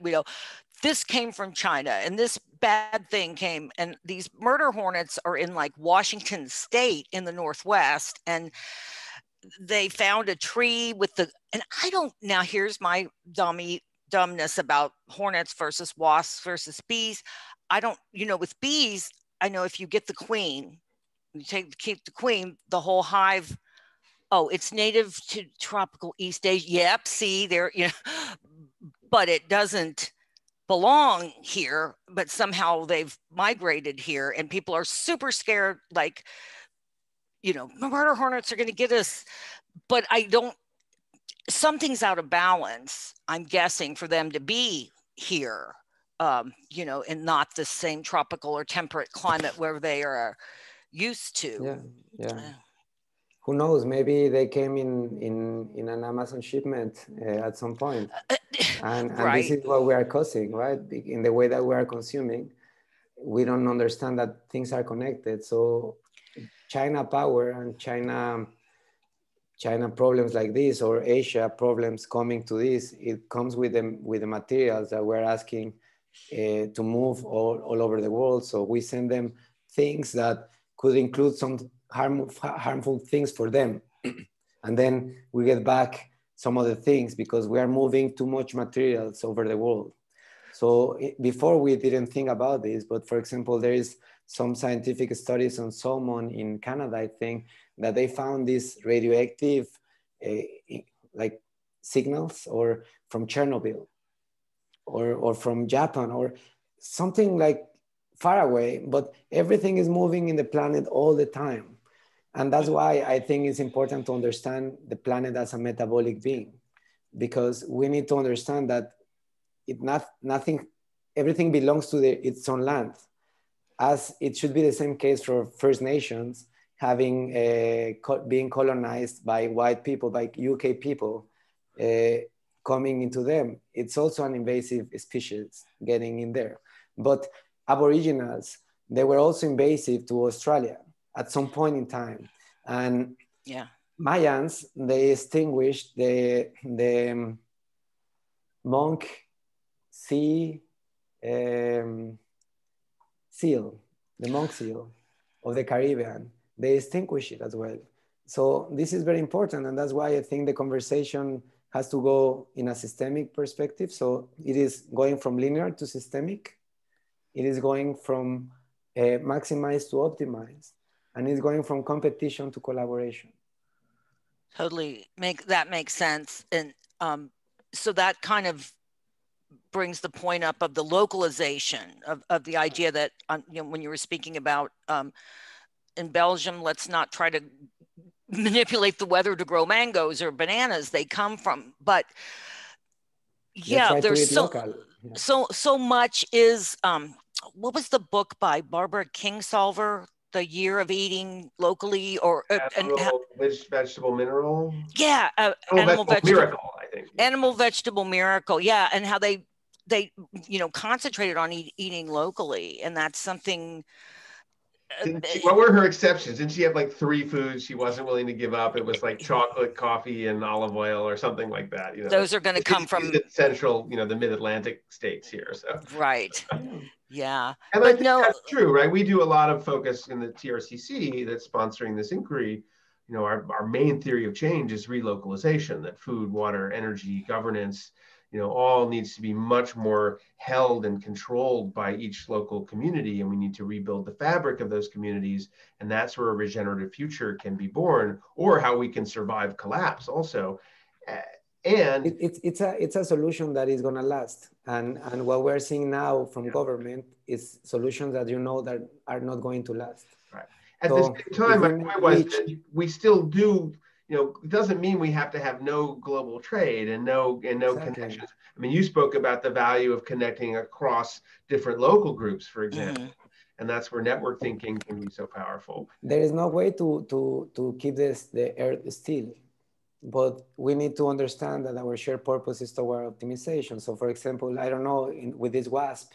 this came from China, and this bad thing came, and these murder hornets are in like Washington State in the Northwest, and they found a tree now here's my dumbness about hornets versus wasps versus bees. I don't, with bees, I know if you get the queen, keep the queen, the whole hive, it's native to tropical East Asia. Yep, see there, but it doesn't belong here, but somehow they've migrated here, and people are super scared, like, murder hornets are going to get us, but something's out of balance, I'm guessing, for them to be here. And not the same tropical or temperate climate where they are used to. Yeah. Who knows? Maybe they came in an Amazon shipment at some point, and right. This is what we are causing, right? In the way that we are consuming, we don't understand that things are connected. So, China power and China problems like this, or Asia problems coming to this, it comes with the materials that we're asking to move all over the world. So we send them things that could include some harmful things for them. And then we get back some other things because we are moving too much materials over the world. So before we didn't think about this, but for example, there is some scientific studies on salmon in Canada, I think, that they found these radioactive like signals or from Chernobyl or from Japan or something like far away, but everything is moving in the planet all the time. And that's why I think it's important to understand the planet as a metabolic being, because we need to understand that everything belongs to its own land, as it should be the same case for First Nations having being colonized by white people, by UK people coming into them. It's also an invasive species getting in there. But Aboriginals, they were also invasive to Australia at some point in time. And yeah, Mayans, they extinguished the monk seal, the monk seal of the Caribbean. They extinguished it as well. So this is very important. And that's why I think the conversation has to go in a systemic perspective. So it is going from linear to systemic. It is going from maximize to optimize. And it's going from competition to collaboration. Totally makes sense. And so that kind of brings the point up of the localization of the idea that, you know, when you were speaking about in Belgium, let's not try to manipulate the weather to grow mangoes or bananas. They come from, but yeah, there's so much is, what was the book by Barbara Kingsolver, The Year of Eating Locally, or vegetable mineral? Yeah, animal vegetable miracle, I think. Animal vegetable miracle, yeah, and how they you know concentrated on eating locally, and that's something. What were her exceptions? Didn't she have like 3 foods she wasn't willing to give up? It was like chocolate, coffee, and olive oil, or something like that. You know, those are going to come from central, you know, the Mid-Atlantic states here. So right, yeah, and but I think that's true, right? We do a lot of focus in the TRCC that's sponsoring this inquiry. You know, our main theory of change is relocalization. That food, water, energy, governance, you know, all needs to be much more held and controlled by each local community, and we need to rebuild the fabric of those communities, and that's where a regenerative future can be born, or how we can survive collapse also. And it's a solution that is going to last, and what we're seeing now from government is solutions that, you know, that are not going to last. Right. At the same time, my point was that we still do. You know, it doesn't mean we have to have no global trade and no connections. I mean, you spoke about the value of connecting across different local groups, for example, and that's where network thinking can be so powerful. There is no way to keep the earth still, but we need to understand that our shared purpose is toward optimization. So, for example, I don't know, with this wasp,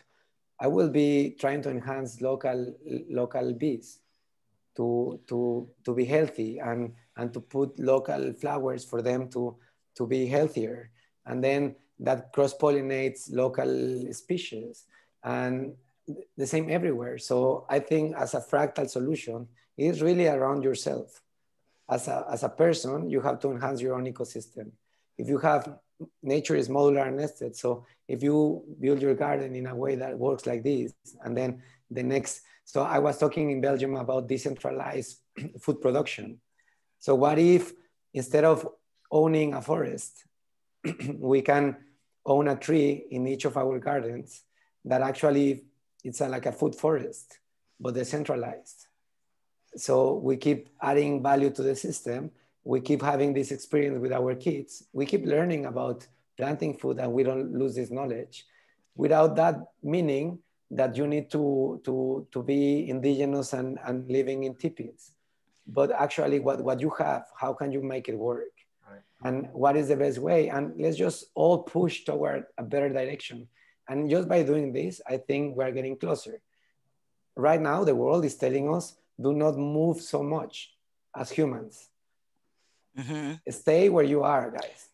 I will be trying to enhance local bees to be healthy, and to put local flowers for them to be healthier. And then that cross-pollinates local species, and the same everywhere. So I think as a fractal solution, it is really around yourself. As a person, you have to enhance your own ecosystem. If you have, nature is modular and nested. So if you build your garden in a way that works like this, and then the next, so I was talking in Belgium about decentralized food production. So what if instead of owning a forest, we can own a tree in each of our gardens that actually it's like a food forest, but decentralized. So we keep adding value to the system. We keep having this experience with our kids. We keep learning about planting food, and we don't lose this knowledge. Without that meaning that you need to be indigenous and living in teepees. But actually what you have, how can you make it work? Right. And what is the best way? And let's just all push toward a better direction. And just by doing this, I think we're getting closer. Right now, the world is telling us, do not move so much as humans. Stay where you are, guys.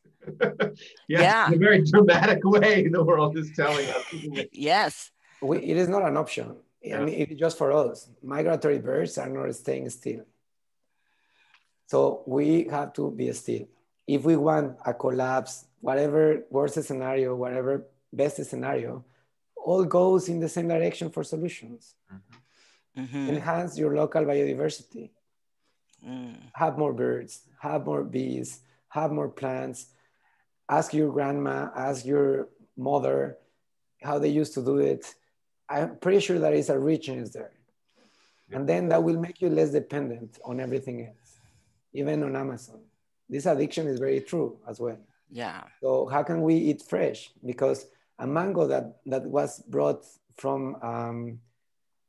Yeah. In a very dramatic way, the world is telling us. Yes. It is not an option. Yeah. I mean, it's just for us. Migratory birds are not staying still. So we have to be still. If we want a collapse, whatever worst scenario, whatever best scenario, all goes in the same direction for solutions. Enhance your local biodiversity. Have more birds, have more bees, have more plants. Ask your grandma, ask your mother how they used to do it. I'm pretty sure there is a richness there. And then that will make you less dependent on everything else, even on Amazon. This addiction is very true as well. Yeah. So how can we eat fresh? Because a mango that was brought from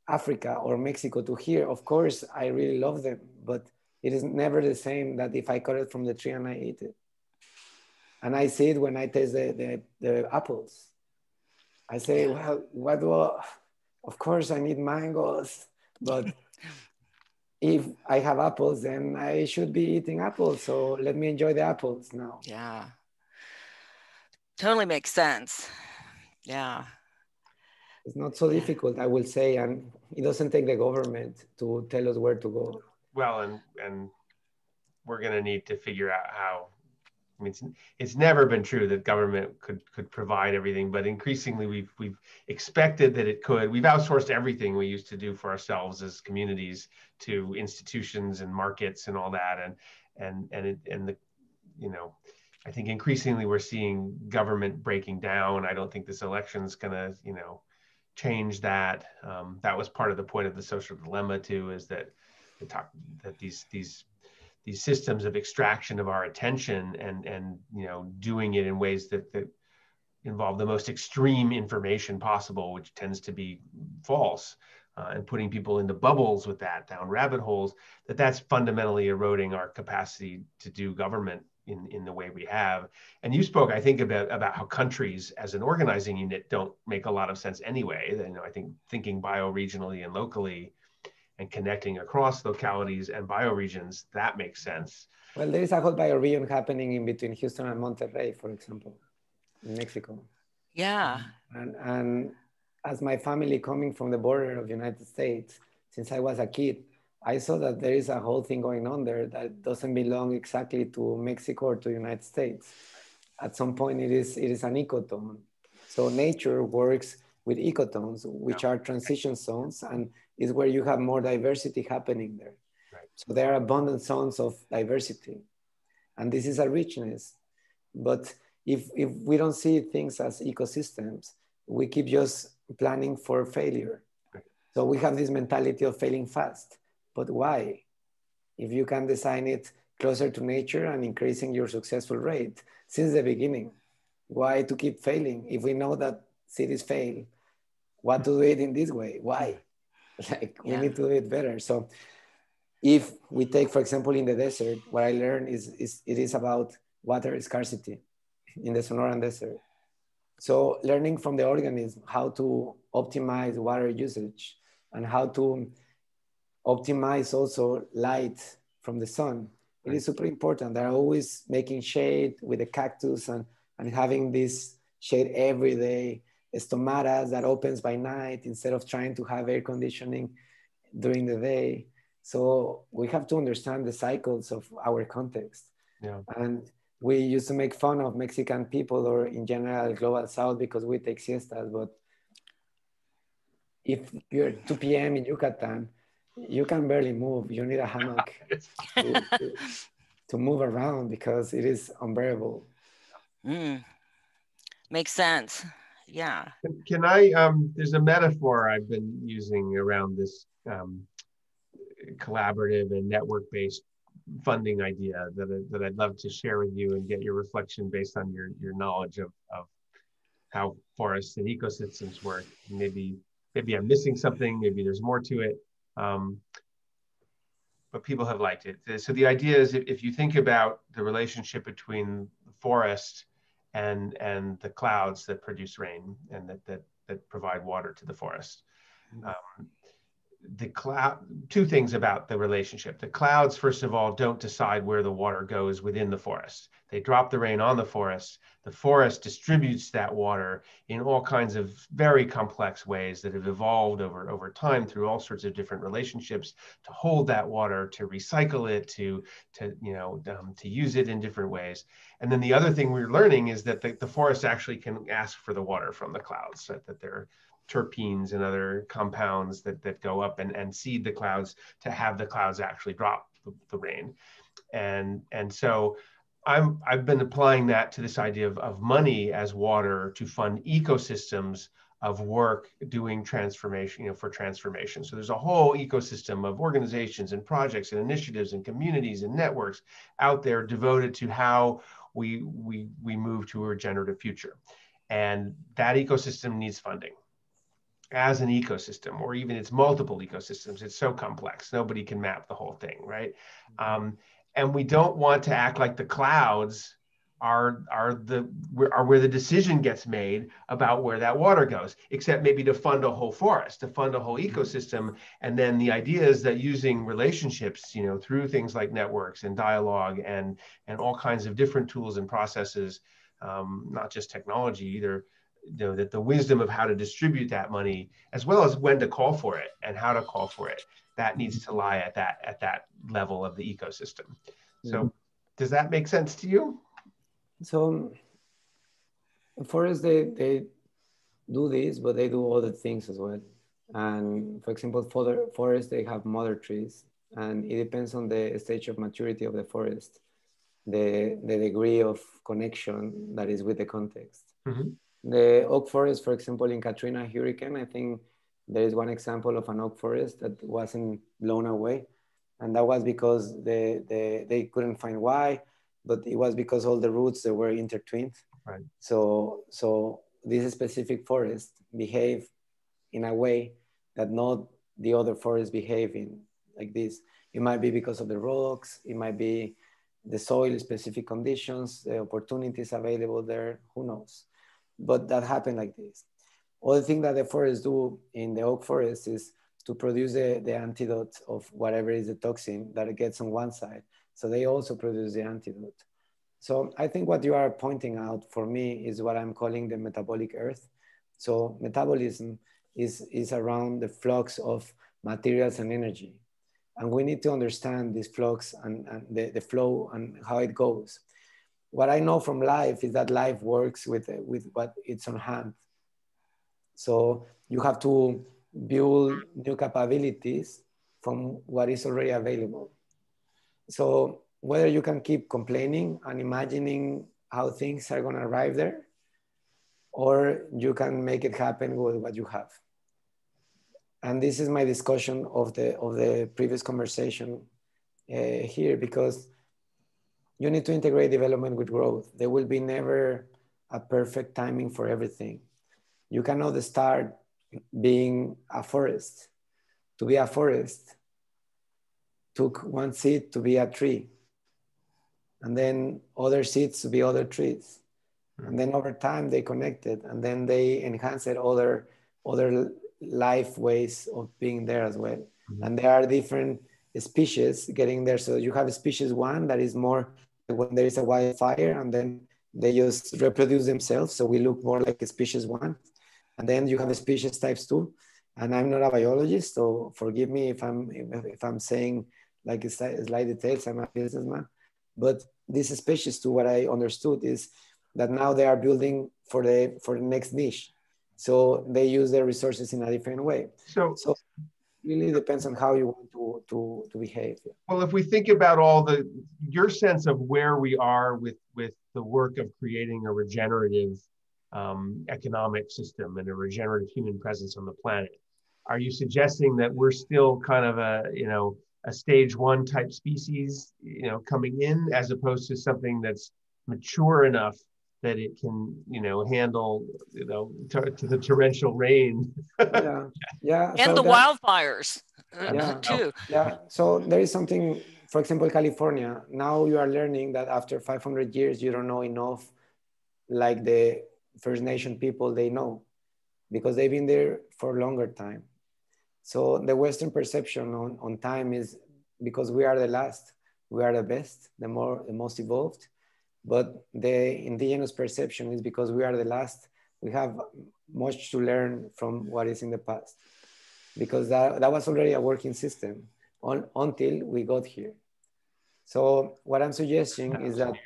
Africa or Mexico to here, of course, I really love them, but it is never the same that if I cut it from the tree and I eat it. And I see it when I taste the apples. I say, well, what do of course I need mangoes, but if I have apples, then I should be eating apples. So let me enjoy the apples now. Yeah. Totally makes sense. Yeah. It's not so difficult, I will say, and it doesn't take the government to tell us where to go. Well, and we're going to need to figure out how. I mean, it's never been true that government could provide everything, but increasingly we've expected that it could. We've outsourced everything we used to do for ourselves as communities to institutions and markets and all that, and the, you know, I think increasingly we're seeing government breaking down. I don't think this election's going to, you know, change that. That was part of the point of the social dilemma too, is that that these systems of extraction of our attention and you know, doing it in ways that involve the most extreme information possible, which tends to be false, and putting people into bubbles with that, down rabbit holes, that's fundamentally eroding our capacity to do government in the way we have. And you spoke, I think, about how countries as an organizing unit don't make a lot of sense anyway. You know, I think thinking bioregionally and locally and connecting across localities and bioregions, that makes sense. Well, there is a whole bioregion happening in between Houston and Monterrey, for example, in Mexico. Yeah. And as my family coming from the border of the United States, since I was a kid, I saw that there is a whole thing going on there that doesn't belong exactly to Mexico or to the United States. At some point, it is an ecotone. So nature works with ecotones, which are transition zones, and is where you have more diversity happening there. Right. So there are abundant zones of diversity, and this is a richness. But if we don't see things as ecosystems, we keep just planning for failure. Right. So we have this mentality of failing fast. But why? If you can design it closer to nature and increasing your successful rate since the beginning, why to keep failing? If we know that cities fail, what to do it in this way? Why? Like, we need to do it better. So if we take, for example, in the desert, what I learned is it is about water scarcity in the Sonoran Desert. So learning from the organism how to optimize water usage and how to optimize also light from the sun. It is super important. They're always making shade with the cactus and having this shade every day. Stomatas that opens by night instead of trying to have air conditioning during the day. So we have to understand the cycles of our context. Yeah. And we used to make fun of Mexican people or in general Global South because we take siestas. But if you're 2 p.m. in Yucatan, you can barely move. You need a hammock to move around because it is unbearable. Makes sense. Yeah. Can I, there's a metaphor I've been using around this collaborative and network-based funding idea that I'd love to share with you and get your reflection based on your knowledge of how forests and ecosystems work. Maybe I'm missing something, maybe there's more to it, but people have liked it. So the idea is if you think about the relationship between the forest and the clouds that produce rain and that provide water to the forest. the cloud, two things about the relationship. The clouds, first of all, don't decide where the water goes within the forest. They drop the rain on the forest. The forest distributes that water in all kinds of very complex ways that have evolved over time through all sorts of different relationships to hold that water, to recycle it, to use it in different ways. And then the other thing we're learning is that the forest actually can ask for the water from the clouds, so that they're terpenes and other compounds that go up and seed the clouds to have the clouds actually drop the rain. And so I've been applying that to this idea of money as water to fund ecosystems of work doing transformation, for transformation. So there's a whole ecosystem of organizations and projects and initiatives and communities and networks out there devoted to how we move to a regenerative future. And that ecosystem needs funding. As an ecosystem, or even it's multiple ecosystems, it's so complex, nobody can map the whole thing, right? And we don't want to act like the clouds are where the decision gets made about where that water goes, except maybe to fund a whole forest, to fund a whole ecosystem. And then the idea is that using relationships, through things like networks and dialogue and all kinds of different tools and processes, not just technology either, that the wisdom of how to distribute that money, as well as when to call for it and how to call for it, that needs to lie at that level of the ecosystem. So does that make sense to you? So forests, they do this, but they do other things as well. And for example, for forests, they have mother trees, and it depends on the stage of maturity of the forest, the degree of connection that is with the context. Mm-hmm. The oak forest, for example, in Katrina hurricane, I think there is one example of an oak forest that wasn't blown away. And that was because they couldn't find why, but it was because all the roots, they were intertwined. Right. So this specific forest behave in a way that not the other forests behave in like this. It might be because of the rocks, it might be the soil specific conditions, the opportunities available there, who knows? But that happened like this. Other thing that the forests do in the oak forest is to produce the antidote of whatever is the toxin that it gets on one side. So they also produce the antidote. So I think what you are pointing out for me is what I'm calling the metabolic earth. So metabolism is around the flux of materials and energy. And we need to understand this flux and the flow and how it goes. What I know from life is that life works with what it's on hand. So you have to build new capabilities from what is already available. So whether you can keep complaining and imagining how things are going to arrive there, or you can make it happen with what you have. And this is my discussion of the previous conversation here, because you need to integrate development with growth. There will be never a perfect timing for everything. You cannot start being a forest. To be a forest took one seed to be a tree, and then other seeds to be other trees. And then over time they connected, and then they enhanced other life ways of being there as well. Mm-hmm. And there are different species getting there. So you have species one that is more when there is a wildfire, and then they just reproduce themselves. So we look more like a species one. And then you have a species types two. And I'm not a biologist, so forgive me if I'm saying like slight details. I'm a businessman. But this species two, what I understood is that now they are building for the next niche. So they use their resources in a different way. So it really depends on how you want to behave. Well, if we think about your sense of where we are with the work of creating a regenerative economic system and a regenerative human presence on the planet, are you suggesting that we're still kind of a stage one type species, coming in, as opposed to something that's mature enough that it can, handle, to the torrential rain? Yeah. And so the wildfires, too. Yeah. So there is something, for example, California. Now you are learning that after 500 years, you don't know enough, like the First Nation people they know, because they've been there for a longer time. So the Western perception on time is because we are the last, we are the best, the most evolved. But the indigenous perception is because we are the last, we have much to learn from what is in the past. Because that was already a working system until we got here. So what I'm suggesting is that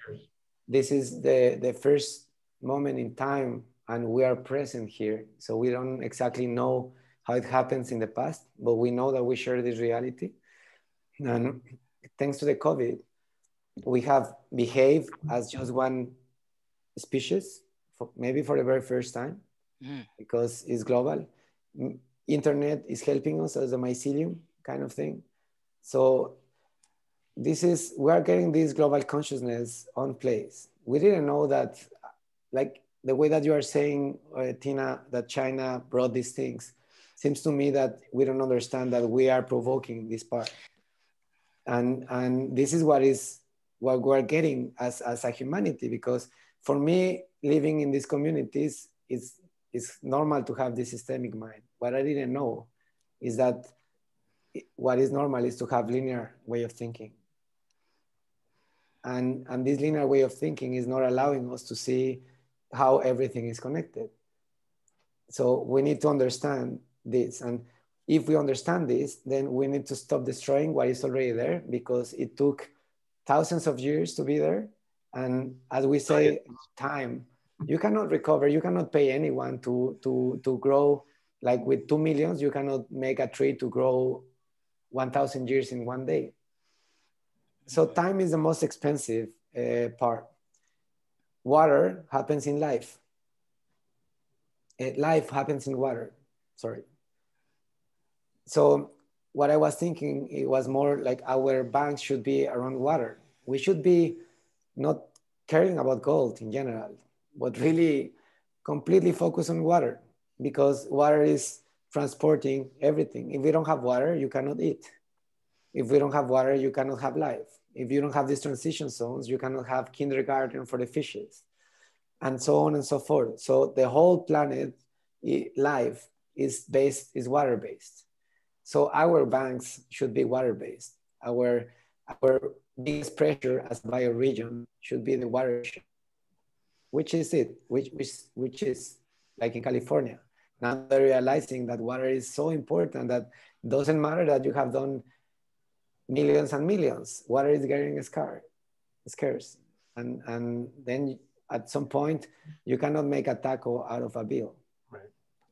this is the first moment in time and we are present here. So we don't exactly know how it happens in the past, but we know that we share this reality. And thanks to the COVID, we have behaved as just one species, maybe for the very first time, because it's global. Internet is helping us as a mycelium kind of thing. So we are getting this global consciousness on place. We didn't know that, like the way that you are saying, Tina, that China brought these things, seems to me that we don't understand that we are provoking this part. And this is what we're getting as a humanity, because for me, living in these communities, it's normal to have this systemic mind. What I didn't know is that what is normal is to have linear way of thinking. And this linear way of thinking is not allowing us to see how everything is connected. So we need to understand this. And if we understand this, then we need to stop destroying what is already there, because it took thousands of years to be there. And as we say, time, you cannot recover, you cannot pay anyone to grow. Like with 2 millions, you cannot make a tree to grow 1,000 years in one day. So time is the most expensive part. Water happens in life. Life happens in water, sorry. So what I was thinking, it was more like our banks should be around water. We should be not caring about gold in general, but really completely focus on water, because water is transporting everything. If we don't have water, you cannot eat. If we don't have water, you cannot have life. If you don't have these transition zones, you cannot have kindergarten for the fishes, and so on and so forth. So the whole planet, life is water-based. So our banks should be water-based. Our biggest pressure as a bioregion should be the watershed, which is like in California. Now they're realizing that water is so important that it doesn't matter that you have done millions and millions, water is getting scarce. And then at some point, you cannot make a taco out of a bill. Right.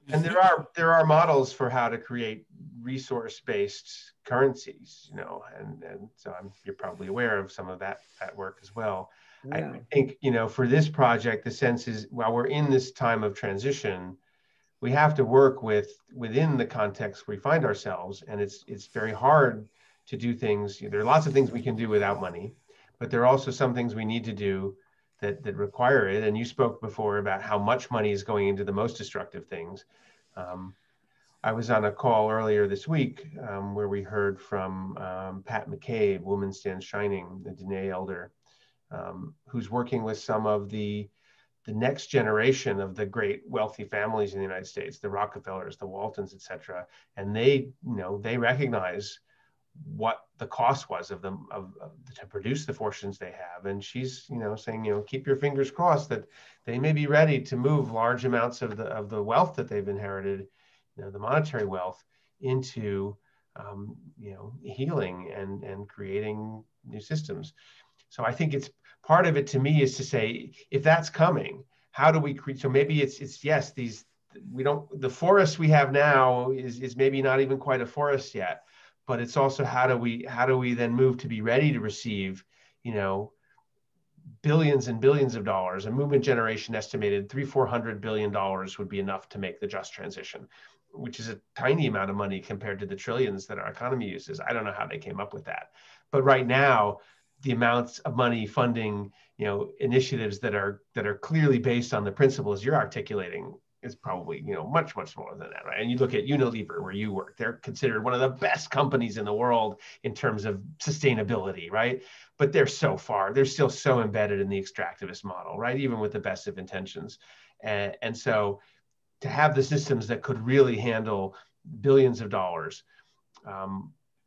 And there are models for how to create resource-based currencies, and so you're probably aware of some of that work as well. Yeah. I think, for this project, the sense is, while we're in this time of transition, we have to work within the context we find ourselves, and it's very hard to do things. There are lots of things we can do without money, but there are also some things we need to do that require it. And you spoke before about how much money is going into the most destructive things. I was on a call earlier this week where we heard from Pat McCabe, Woman Stands Shining, the Diné elder, who's working with some of the next generation of the great wealthy families in the United States, the Rockefellers, the Waltons, et cetera. And they recognize what the cost was of them to produce the fortunes they have. And she's, saying, keep your fingers crossed that they may be ready to move large amounts of the wealth that they've inherited, the monetary wealth, into, healing and creating new systems. So I think it's part of it, to me, is to say, if that's coming, how do we create? So maybe it's yes, the forest we have now is maybe not even quite a forest yet. But it's also how do we then move to be ready to receive, billions and billions of dollars. A movement generation estimated $300-400 billion would be enough to make the just transition, which is a tiny amount of money compared to the trillions that our economy uses. I don't know how they came up with that, but right now, the amounts of money funding, initiatives that are clearly based on the principles you're articulating is probably, much, much smaller than that, right? And you look at Unilever, where you work, they're considered one of the best companies in the world in terms of sustainability, right? But they're still so embedded in the extractivist model, right? Even with the best of intentions. And so to have the systems that could really handle billions of dollars.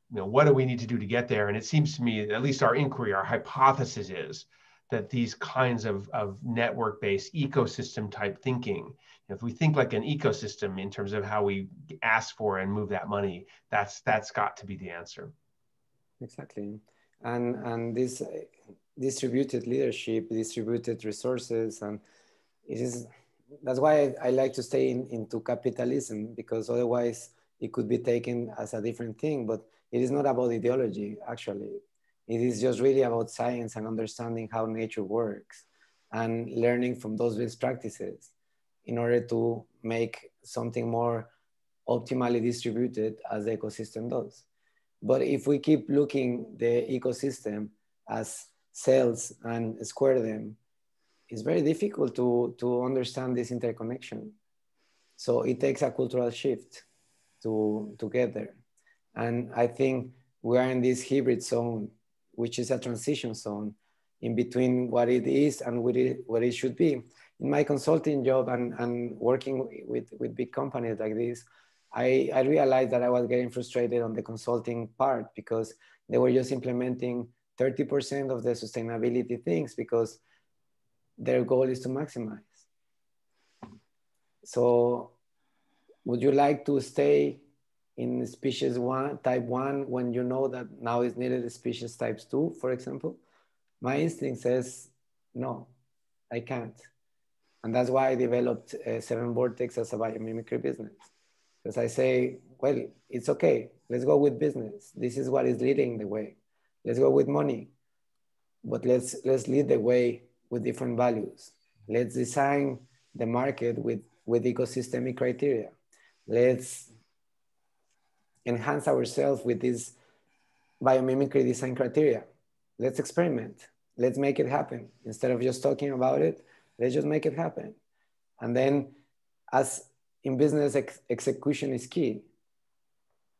What do we need to do to get there? And it seems to me, at least our inquiry, our hypothesis is that these kinds of network-based ecosystem type thinking, if we think like an ecosystem in terms of how we ask for and move that money, that's got to be the answer. Exactly. And this distributed leadership, distributed resources, and that's why I like to stay into capitalism, because otherwise it could be taken as a different thing. But it is not about ideology, actually. It is just really about science and understanding how nature works and learning from those best practices in order to make something more optimally distributed as the ecosystem does. But if we keep looking the ecosystem as cells and square them, it's very difficult to understand this interconnection. So it takes a cultural shift to get there. And I think we are in this hybrid zone, which is a transition zone in between what it is and what it should be. In my consulting job and working with big companies like this, I realized that I was getting frustrated on the consulting part because they were just implementing 30% of the sustainability things because their goal is to maximize. So would you like to stay in species type 1 when you know that now is needed species types 2, for example? My instinct says, no, I can't. And that's why I developed 7 Vortex as a biomimicry business. Because I say, well, it's okay. Let's go with business. This is what is leading the way. Let's go with money. But let's lead the way with different values. Let's design the market with ecosystemic criteria. Let's enhance ourselves with this biomimicry design criteria. Let's experiment. Let's make it happen. Instead of just talking about it, let's just make it happen. And then as in business, execution is key,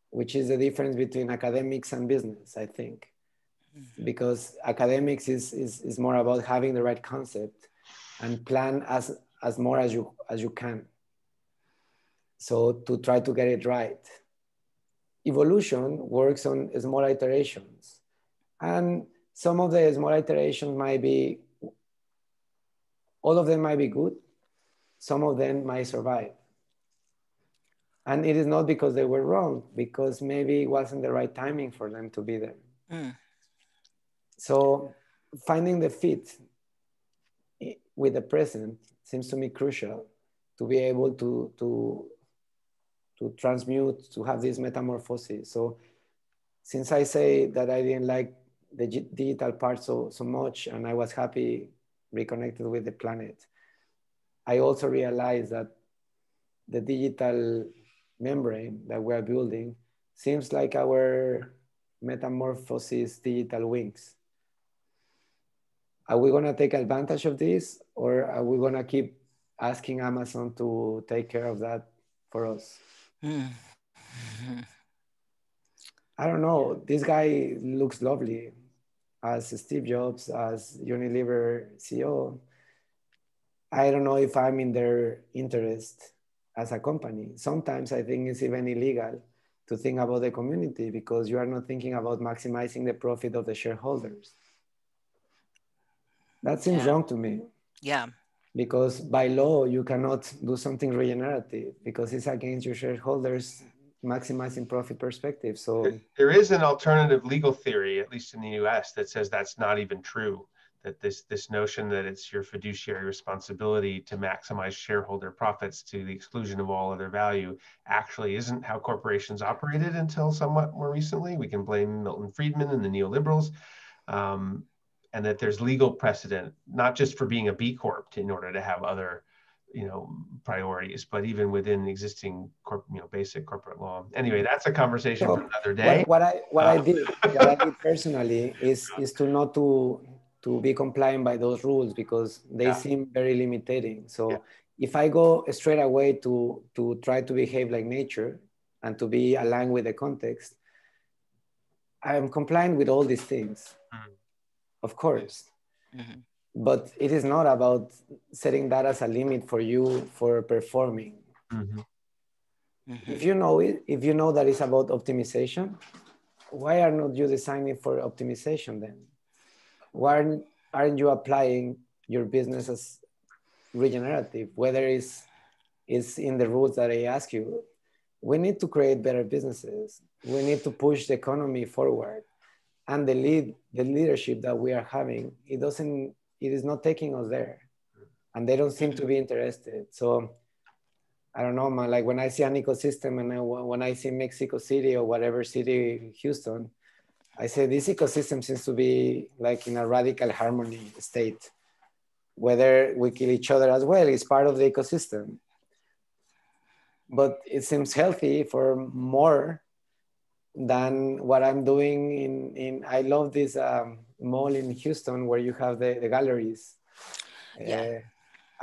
which is the difference between academics and business, I think. Because academics is more about having the right concept and plan as more as you can. So to try to get it right. Evolution works on small iterations. And some of the small iterations all of them might be good. Some of them might survive. And it is not because they were wrong, because maybe it wasn't the right timing for them to be there. So finding the fit with the present seems to me crucial to be able to transmute, to have this metamorphosis. So since I say that I didn't like the digital part so much, and I was happy reconnected with the planet, I also realized that the digital membrane that we're building seems like our metamorphosis digital wings. Are we going to take advantage of this, or are we going to keep asking Amazon to take care of that for us? I don't know. This guy looks lovely as Steve Jobs, as Unilever CEO. I don't know if I'm in their interest as a company. Sometimes I think it's even illegal to think about the community because you are not thinking about maximizing the profit of the shareholders. That seems wrong to me. Yeah. Because by law, you cannot do something regenerative because it's against your shareholders maximizing profit perspective. So there is an alternative legal theory, at least in the US, that says that's not even true. That this notion that it's your fiduciary responsibility to maximize shareholder profits to the exclusion of all other value actually isn't how corporations operated until somewhat more recently. We can blame Milton Friedman and the neoliberals. And that there's legal precedent, not just for being a B Corp in order to have other, priorities, but even within existing basic corporate law. Anyway, that's a conversation for another day. What I did personally is to not to be compliant by those rules because they seem very limiting. So if I go straight away to try to behave like nature and to be aligned with the context, I am compliant with all these things. Of course. But it is not about setting that as a limit for you for performing. If you know it, if you know that it's about optimization, why are not you designing for optimization then? Why aren't you applying your business as regenerative, whether it's in the rules that I ask you? We need to create better businesses. We need to push the economy forward. And the leadership that we are having, it is not taking us there. And they don't seem to be interested. So I don't know, man, like when I see an ecosystem and when I see Mexico City or whatever city, Houston, I say this ecosystem seems to be like in a radical harmony state. Whether we kill each other as well is part of the ecosystem. But it seems healthy for more than what I'm doing I love this mall in Houston where you have the galleries. Yeah.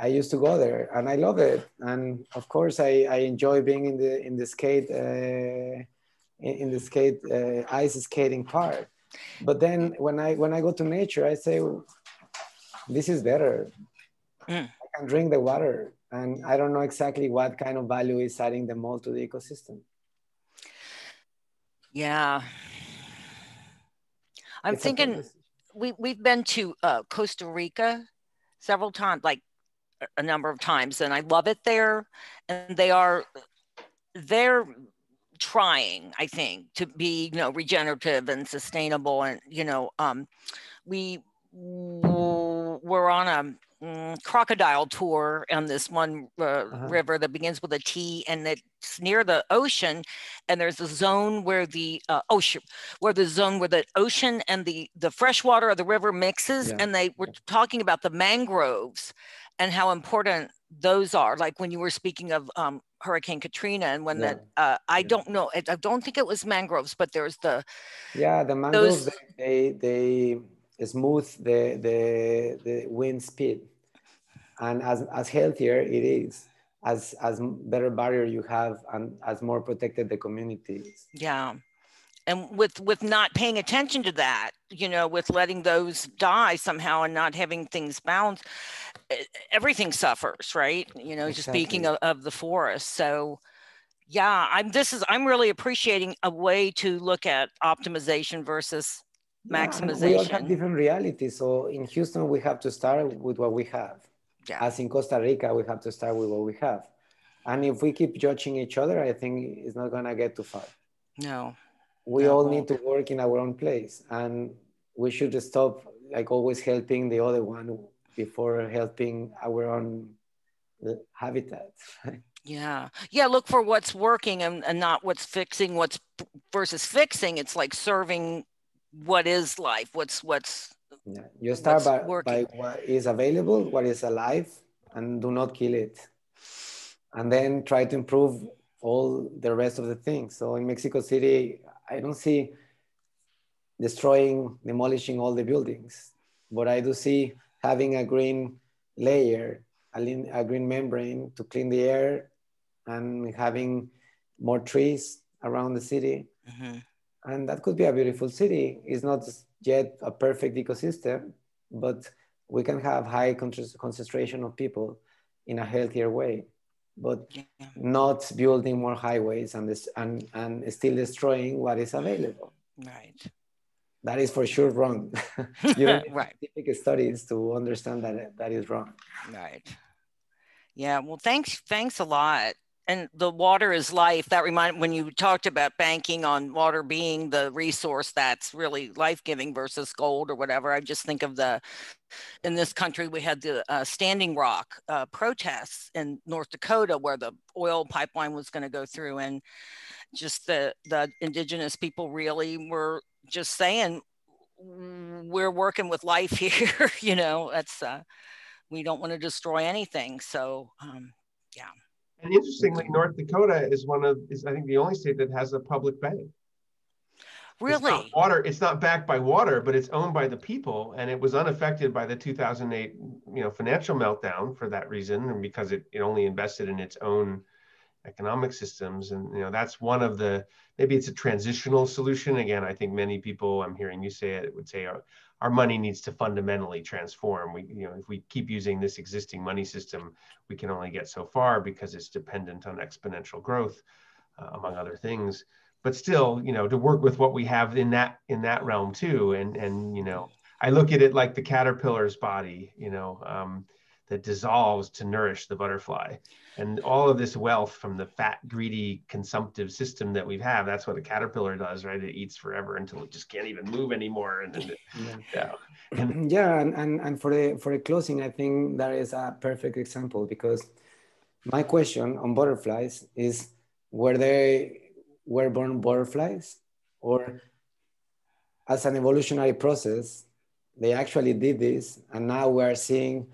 I used to go there and I love it. And of course I enjoy being in the skate ice skating park. But then when I go to nature, I say, well, this is better. I can drink the water, and I don't know exactly what kind of value is adding the mall to the ecosystem. Yeah. I'm thinking we've been to Costa Rica several times, like a number of times, and I love it there. And they're trying, I think, to be, regenerative and sustainable. And, we were on a crocodile tour on this one river that begins with a T, and it's near the ocean, and there's a zone where the ocean and the fresh water of the river mixes. And they were talking about the mangroves and how important those are, like when you were speaking of Hurricane Katrina, and when I don't know, I don't think it was mangroves, but there's the mangroves, they smooth the wind speed, and as healthier it is, as better barrier you have, and as more protected the communities. Yeah. And with not paying attention to that, with letting those die somehow and not having things bound, everything suffers, right? Exactly. Just speaking of the forest. So yeah, I'm really appreciating a way to look at optimization versus maximization. We all have different realities. So in Houston, we have to start with what we have. Yeah. As in Costa Rica, we have to start with what we have. And if we keep judging each other, I think it's not going to get too far. No. We all need to work in our own place, and we should stop like always helping the other one before helping our own habitat. Yeah. Look for what's working and not what's fixing. What's versus fixing. It's like serving what is life. What's you start by what is available, what is alive, and do not kill it, and then try to improve all the rest of the things. So in Mexico City, I don't see demolishing all the buildings, but I do see having a green layer, a green membrane to clean the air, and having more trees around the city. And that could be a beautiful city. It's not yet a perfect ecosystem, but we can have high concentration of people in a healthier way, but not building more highways and still destroying what is available. Right. That is for sure wrong. You don't need scientific studies to understand that is wrong. Right. Yeah. Well, thanks a lot. And the water is life. That reminded when you talked about banking on water being the resource that's really life-giving versus gold or whatever. I just think of in this country, we had the Standing Rock protests in North Dakota where the oil pipeline was going to go through, and just the indigenous people really were just saying, we're working with life here. That's we don't want to destroy anything. So yeah. And interestingly, North Dakota is I think the only state that has a public bank. Really? It's not backed by water, but it's owned by the people, and it was unaffected by the 2008, financial meltdown for that reason, and because it only invested in its own economic systems. And that's one of maybe it's a transitional solution. Again, I think many people, I'm hearing you say it, would say our money needs to fundamentally transform. If we keep using this existing money system, we can only get so far because it's dependent on exponential growth. among other things. But still, you know, to work with what we have in that realm too, and you know, I look at it like the caterpillar's body, you know, that dissolves to nourish the butterfly. And all of this wealth from the fat, greedy, consumptive system that we have, that's what a caterpillar does, right? It eats forever until it just can't even move anymore. And then, yeah. And for the closing, I think that is a perfect example, because my question on butterflies is, were born butterflies, or as an evolutionary process, they actually did this, and now we're seeing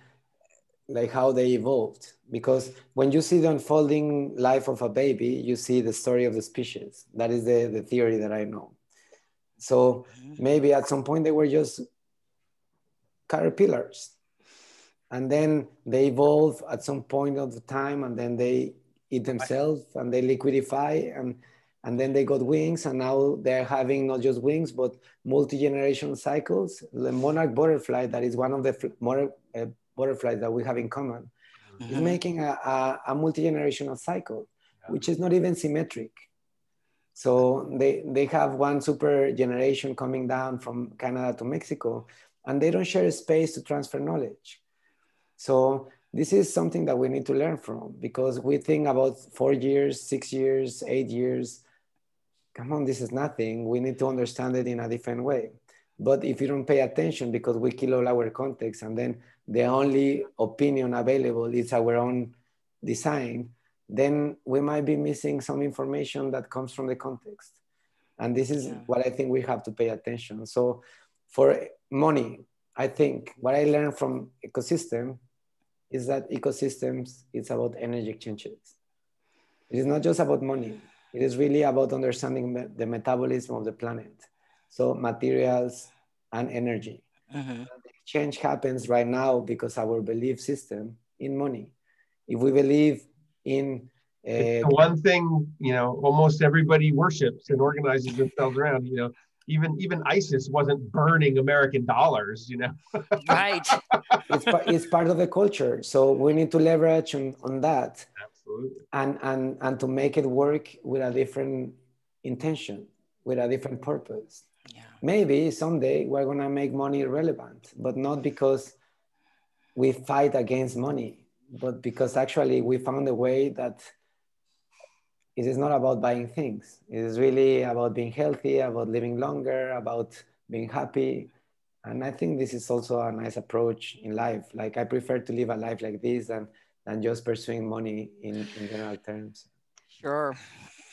like how they evolved? Because when you see the unfolding life of a baby, you see the story of the species. That is the theory that I know. So maybe at some point they were just caterpillars, and then they evolve at some point of the time, and then they eat themselves and they liquidify, and then they got wings, and now they're having not just wings but multi-generational cycles. The monarch butterfly, that is one of the butterflies that we have in common, is making a multi-generational cycle, which is not even symmetric. So they have one super generation coming down from Canada to Mexico, and they don't share space to transfer knowledge. So this is something that we need to learn from, because we think about 4 years, 6 years, 8 years. Come on, this is nothing. We need to understand it in a different way. But if you don't pay attention, because we kill all our context, and then the only opinion available is our own design, then we might be missing some information that comes from the context. And this is what I think we have to pay attention. So for money, I think what I learned from ecosystem is that ecosystems, it's about energy exchanges. It is not just about money. It is really about understanding the metabolism of the planet. So materials and energy. And the exchange happens right now because our belief system in money. If we believe in it's the one thing, you know, almost everybody worships and organizes themselves around, you know, even ISIS wasn't burning American dollars, you know. Right. It's part of the culture. So we need to leverage on that. Absolutely. And to make it work with a different intention, with a different purpose. Yeah. Maybe someday we're going to make money irrelevant, but not because we fight against money, but because actually we found a way that it is not about buying things. It is really about being healthy, about living longer, about being happy. And I think this is also a nice approach in life. Like, I prefer to live a life like this than just pursuing money in general terms. Sure.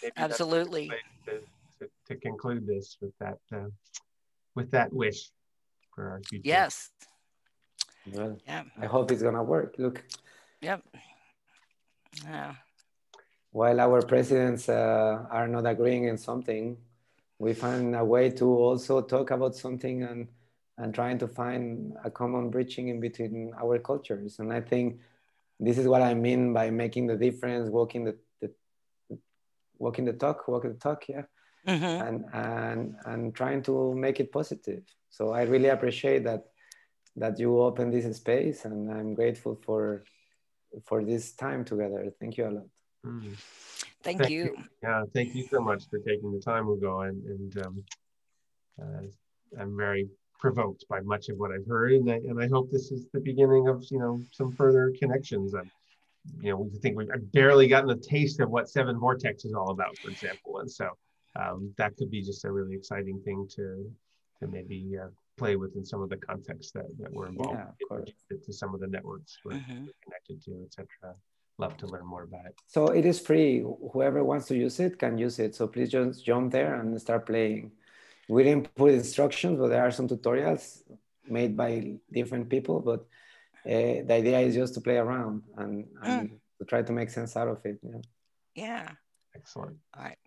Maybe absolutely. To conclude this with that wish for our future. Yes. Well, yeah. I hope it's gonna work. Look. Yep. Yeah. While our presidents are not agreeing in something, we find a way to also talk about something and trying to find a common bridging in between our cultures. And I think this is what I mean by making the difference, walking the talk, yeah. And trying to make it positive. So I really appreciate that you opened this space, and I'm grateful for this time together. Thank you a lot. Thank you. Yeah, thank you so much for taking the time, Hugo, and I'm very provoked by much of what I've heard, and I hope this is the beginning of, you know, some further connections. You know, we think I've barely gotten a taste of what Seven Vortex is all about, for example, and so that could be just a really exciting thing to maybe play with in some of the contexts that we're involved to some of the networks we're connected to, etc. Love to learn more about it. So it is free. Whoever wants to use it can use it. So please just jump there and start playing. We didn't put instructions, but there are some tutorials made by different people. But the idea is just to play around and to try to make sense out of it. Yeah. Excellent. All right.